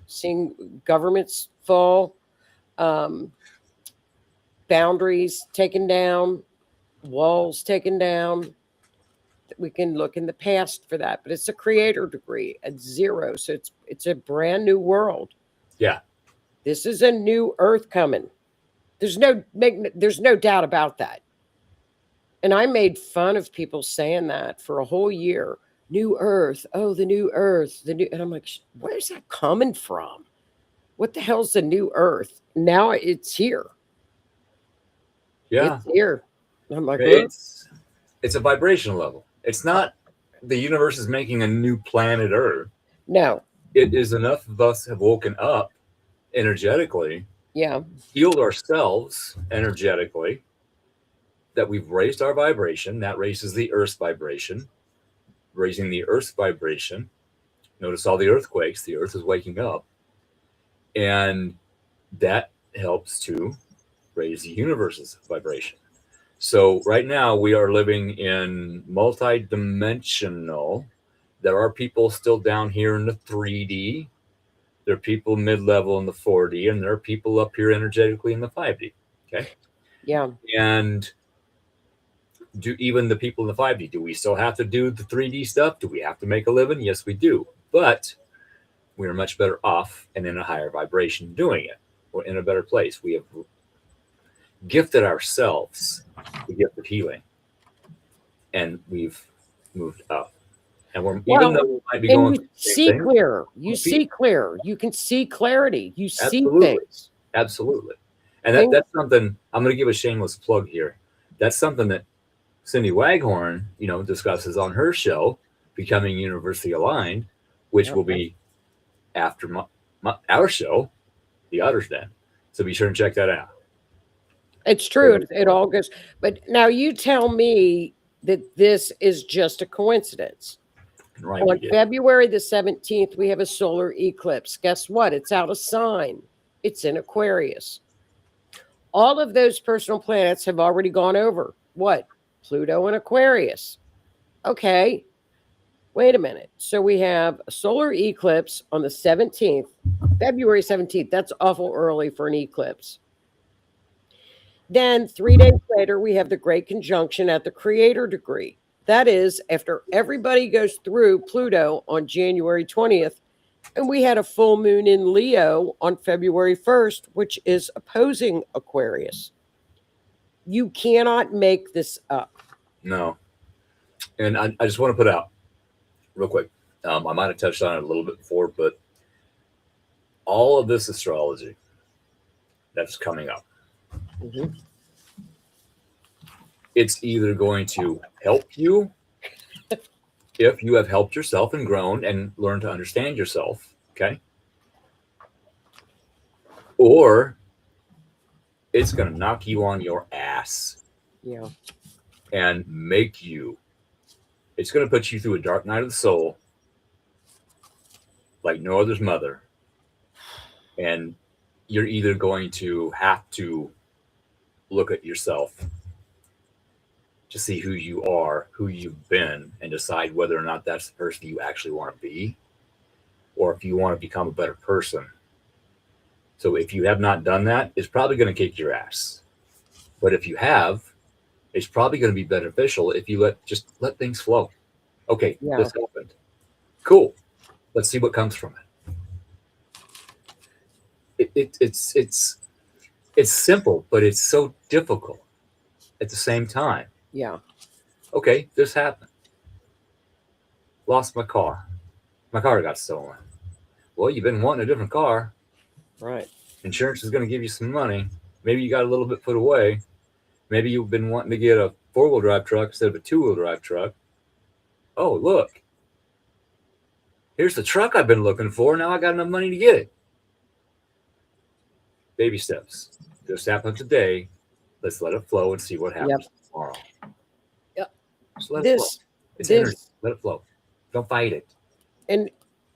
seeing governments fall, boundaries taken down, walls taken down. We can look in the past for that, but it's a creator degree at 0, so it's a brand new world. Yeah, this is a new Earth coming. There's no doubt about that. And I made fun of people saying that for a whole year. New Earth, oh, the new Earth, and I'm like, where's that coming from? What the hell's the new Earth? Now it's here. Yeah, it's here. I'm like, it's a vibrational level. It's not the universe is making a new planet Earth. No. It is enough of us have woken up energetically, healed ourselves energetically, that we've raised our vibration. That raises the Earth's vibration. Raising the Earth's vibration. Notice all the earthquakes. The Earth is waking up. And that helps to raise the universe's vibration. So right now we are living in multi-dimensional. There are people still down here in the 3D. There are people mid-level in the 4D, and there are people up here energetically in the 5D. Okay. Yeah. And do even the people in the 5D, do we still have to do the 3D stuff? Do we have to make a living? Yes, we do. But we're much better off and in a higher vibration doing it. We're in a better place. We have gifted ourselves the gift of healing, and we've moved up. And even though we might be going you see clearer. You see clearer. You can see clarity. You see things. Absolutely. And that's something I'm going to give a shameless plug here. That's something that Cindy Waghorn, discusses on her show, Becoming Universally Aligned, which will be after our show, The Otter's Den. So be sure and check that out. It's true. It all goes. But now you tell me that this is just a coincidence. Right. On February the 17th, we have a solar eclipse. Guess what? It's out of sign. It's in Aquarius. All of those personal planets have already gone over. What? Pluto and Aquarius. Okay. Wait a minute. So we have a solar eclipse on the 17th, February 17th. That's awful early for an eclipse. Then 3 days later, we have the Great Conjunction at the creator degree. That is after everybody goes through Pluto on January 20th. And we had a full moon in Leo on February 1st, which is opposing Aquarius. You cannot make this up. No. And I just want to put out real quick. I might have touched on it a little bit before, but all of this astrology that's coming up, it's either going to help you if you have helped yourself and grown and learned to understand yourself, okay? Or it's going to knock you on your ass. Yeah. And make you. It's going to put you through a dark night of the soul like no other's mother. And you're either going to have to look at yourself to see who you are, who you've been, and decide whether or not that's the person you actually want to be, or if you want to become a better person. So if you have not done that, it's probably going to kick your ass. But if you have, it's probably going to be beneficial if you let things flow. Okay, This happened. Cool. let's see what comes from it. It's simple, but it's so difficult at the same time. Yeah. Okay, this happened. Lost my car. My car got stolen. Well, you've been wanting a different car. Right. Insurance is going to give you some money. Maybe you got a little bit put away. Maybe you've been wanting to get a 4-wheel drive truck instead of a 2-wheel drive truck. Oh, look. Here's the truck I've been looking for. Now I got enough money to get it. Baby steps. This happened today. Let's let it flow and see what happens tomorrow. Yep. Just let it flow. It's energy. Let it flow. Don't fight it. And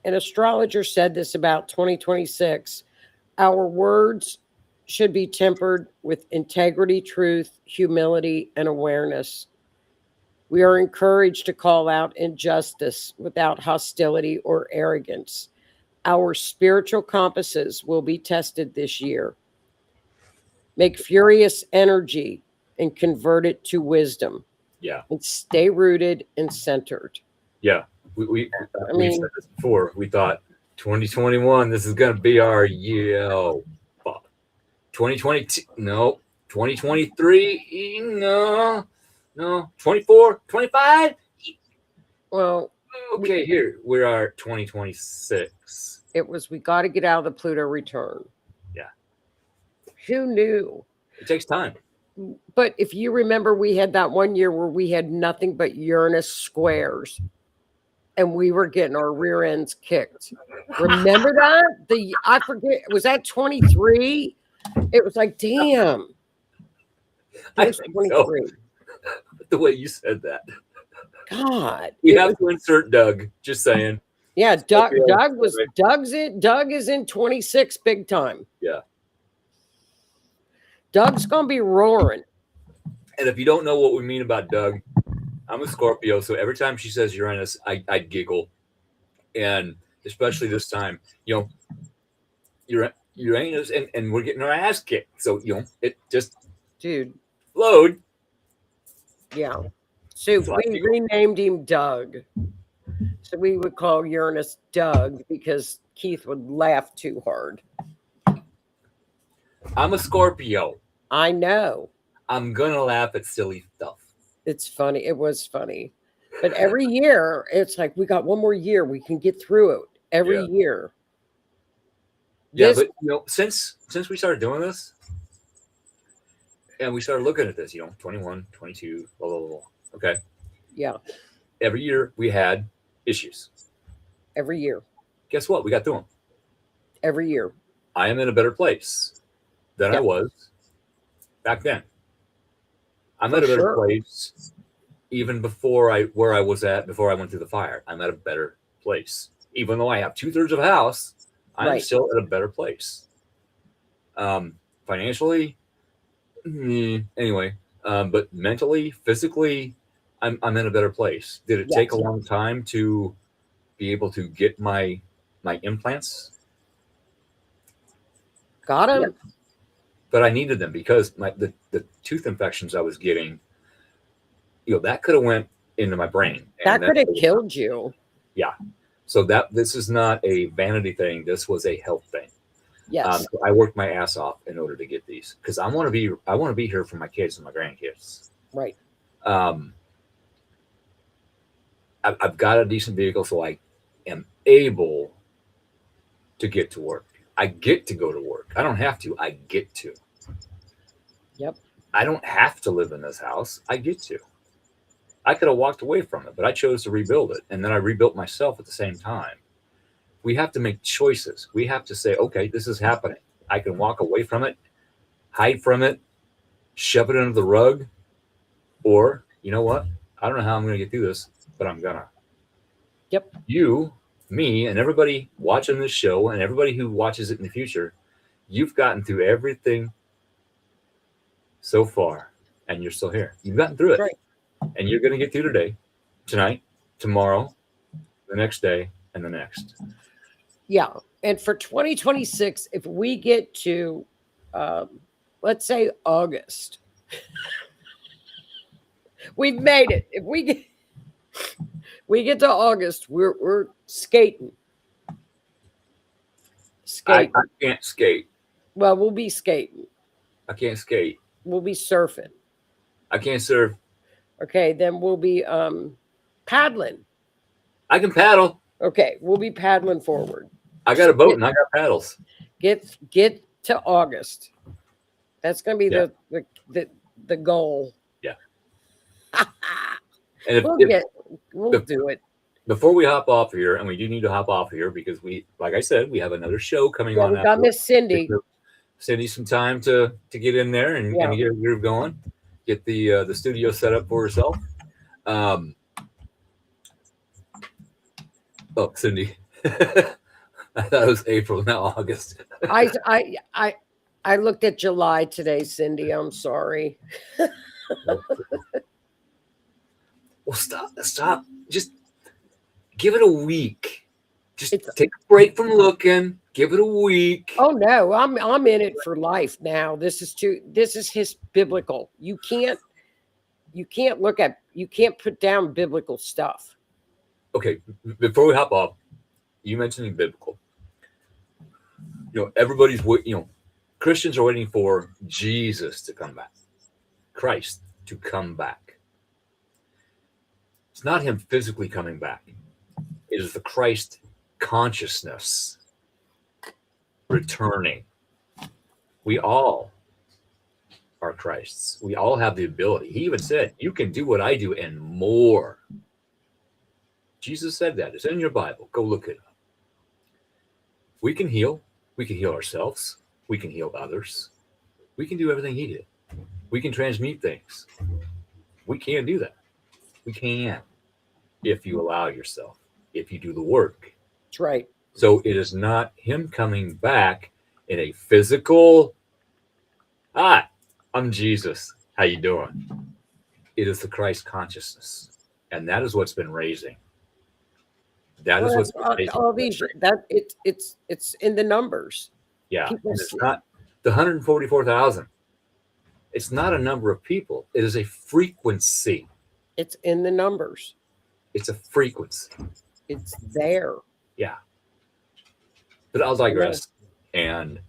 an astrologer said this about 2026. Our words should be tempered with integrity, truth, humility, and awareness. We are encouraged to call out injustice without hostility or arrogance. Our spiritual compasses will be tested this year. Make furious energy and convert it to wisdom. Yeah. And stay rooted and centered. Yeah. We've said this before. We thought 2021, this is going to be our year. Oh, fuck. 2022, no. 2023, no. 24, 25. Well, okay, here we are, 2026. It was, we got to get out of the Pluto return. Yeah. Who knew? It takes time. But if you remember, we had that one year where we had nothing but Uranus squares. And we were getting our rear ends kicked. Remember that? I forget, was that 23? It was like, damn. I was 23. So. The way you said that. God. You have to insert Doug, just saying. Yeah, Doug is in 26 big time. Yeah. Doug's gonna be roaring. And if you don't know what we mean about Doug, I'm a Scorpio, so every time she says Uranus, I giggle. And especially this time, Uranus, and we're getting our ass kicked. So, it just flowed. Yeah. So we renamed him Doug. So we would call Uranus Doug because Keith would laugh too hard. I'm a Scorpio. I know. I'm going to laugh at silly stuff. It's funny. It was funny. But every year, it's like, we got one more year. We can get through it every year. Yeah, but, since we started doing this, and we started looking at this, 21, 22, blah, blah, blah. Okay. Yeah. Every year we had issues. Every year. Guess what? We got through them. Every year. I am in a better place than I was back then. I'm at a better place even before where I was at before I went through the fire. I'm at a better place. Even though I have 2/3 of a house, I'm still at a better place. Financially, anyway, but mentally, physically, I'm in a better place. Did it take a long time to be able to get my implants? Got him. Yeah. But I needed them because the tooth infections I was getting, that could have went into my brain. That could have killed you. Yeah. So this is not a vanity thing. This was a health thing. Yes. I worked my ass off in order to get these because I want to be here for my kids and my grandkids. Right. I've got a decent vehicle, so I am able to get to work. I get to go to work. I don't have to. I get to. Yep. I don't have to live in this house. I get to. I could have walked away from it, but I chose to rebuild it. And then I rebuilt myself at the same time. We have to make choices. We have to say, okay, this is happening. I can walk away from it, hide from it, shove it under the rug. Or, you know what? I don't know how I'm going to get through this, but I'm going to. Yep. You, me, and everybody watching this show and everybody who watches it in the future, you've gotten through everything so far, and you're still here. You've gotten through it. Right. And you're going to get through today, tonight, tomorrow, the next day, and the next. Yeah. And for 2026, if we get to, let's say August, we've made it. If we get to August, we're skating. Skate. I can't skate. Well, we'll be skating. I can't skate. We'll be surfing. I can't surf. Okay, then we'll be paddling. I can paddle. Okay, we'll be paddling forward. I got a boat and I got paddles. Get to August. That's going to be the goal. Yeah. And we'll do it. Before we hop off here, and we do need to hop off here because we, like I said, we have another show coming on. We got Miss Cindy. Cindy some time to get in there and get a groove going, get the studio set up for herself. Oh, Cindy. I thought it was April, not August. I looked at July today, Cindy. I'm sorry. Well, stop. Just give it a week. Just take a break from looking. Give it a week. Oh no, I'm in it for life now. This is his biblical. You can't put down biblical stuff. Okay, before we hop off, you mentioned biblical. Everybody's Christians are waiting for Jesus to come back, Christ to come back. It's not him physically coming back. It is the Christ consciousness returning. We all are Christ's. We all have the ability. He even said, you can do what I do and more. Jesus said that. It's in your Bible. Go look it up. We can heal. We can heal ourselves. We can heal others. We can do everything he did. We can transmute things. We can do that. We can, if you allow yourself, if you do the work. That's right. So it is not him coming back in a physical, hi, I'm Jesus. How you doing? It is the Christ consciousness. And that is what's been raising. That is what's been raising. All these it's in the numbers. Yeah. And it's not the 144,000. It's not a number of people. It is a frequency. It's in the numbers. It's a frequency. It's there. Yeah. But I'll digress. And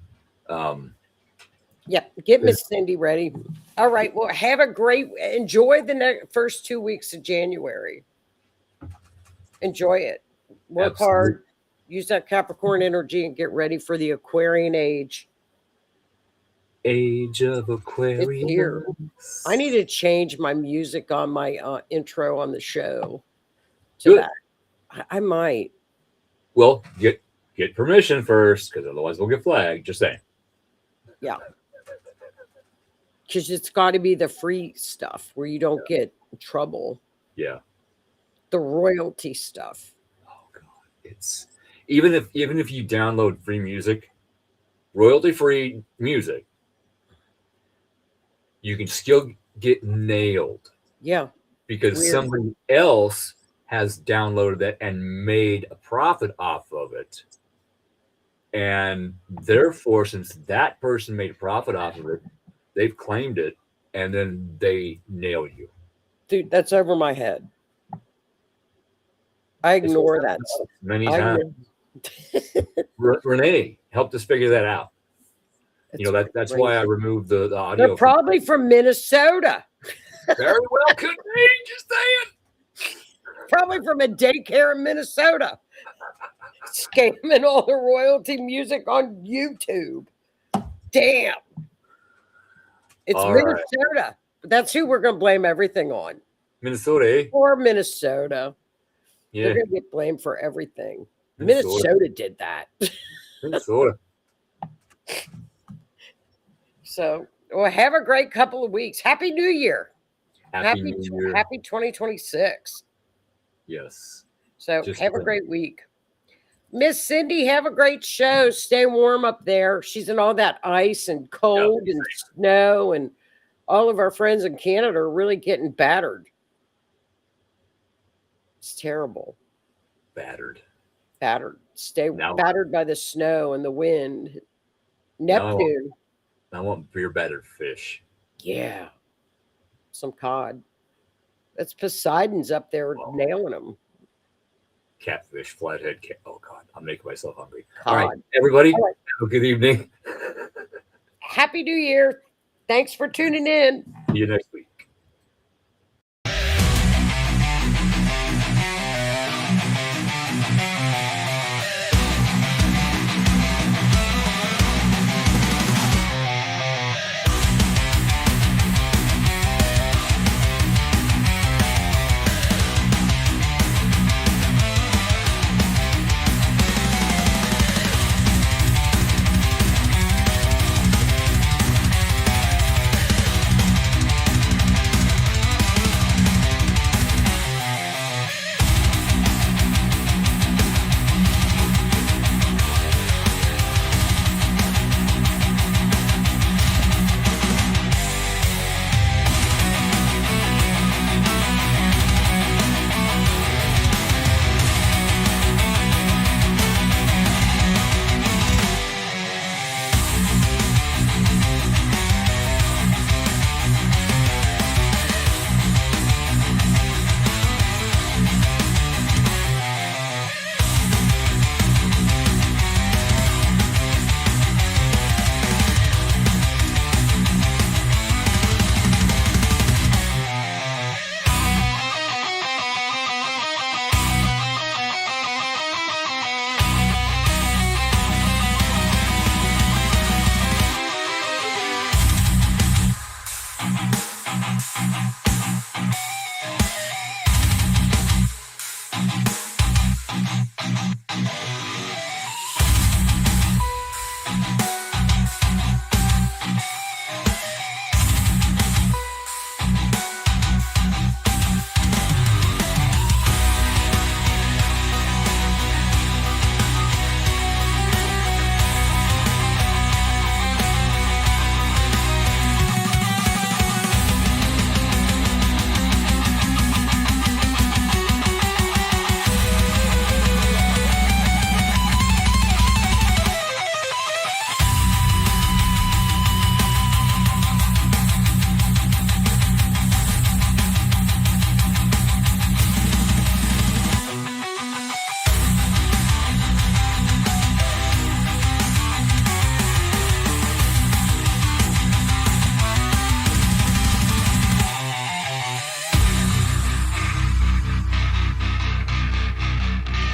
get Miss Cindy ready. All right. Well, enjoy the first 2 weeks of January. Enjoy it. Work hard. Use that Capricorn energy and get ready for the Aquarian age. Age of Aquarius. It's here. I need to change my music on my intro on the show to that. I might. Well, get permission first, because otherwise we'll get flagged. Just saying. Yeah. Because it's got to be the free stuff where you don't get in trouble. Yeah. The royalty stuff. Oh God, it's even if you download free music, royalty free music, you can still get nailed. Yeah. Because somebody else has downloaded that and made a profit off of it. And therefore, since that person made a profit off of it, they've claimed it and then they nail you. Dude, that's over my head. I ignore that many times. Renee helped us figure that out. That's why I removed the audio. They're probably from Minnesota. Very well could be. Just saying. Probably from a daycare in Minnesota. Scamming all the royalty music on YouTube. Damn. It's all Minnesota. Right. That's who we're going to blame everything on. Minnesota, eh? Or Minnesota. Yeah. They're going to get blamed for everything. Minnesota did that. Minnesota. So, well, have a great couple of weeks. Happy New Year. Happy New Year. Happy 2026. Yes. So have a great week. Miss Cindy, have a great show. Stay warm up there. She's in all that ice and cold and snow, and all of our friends in Canada are really getting battered. It's terrible. Battered. Stay battered by the snow and the wind. Neptune. I want beer battered fish. Yeah. Some cod. That's Poseidon's up there nailing them. catfish, flathead. Oh God, I'm making myself hungry. All right, God. everybody, All right. have a good evening. Happy New Year. Thanks for tuning in. See you next week.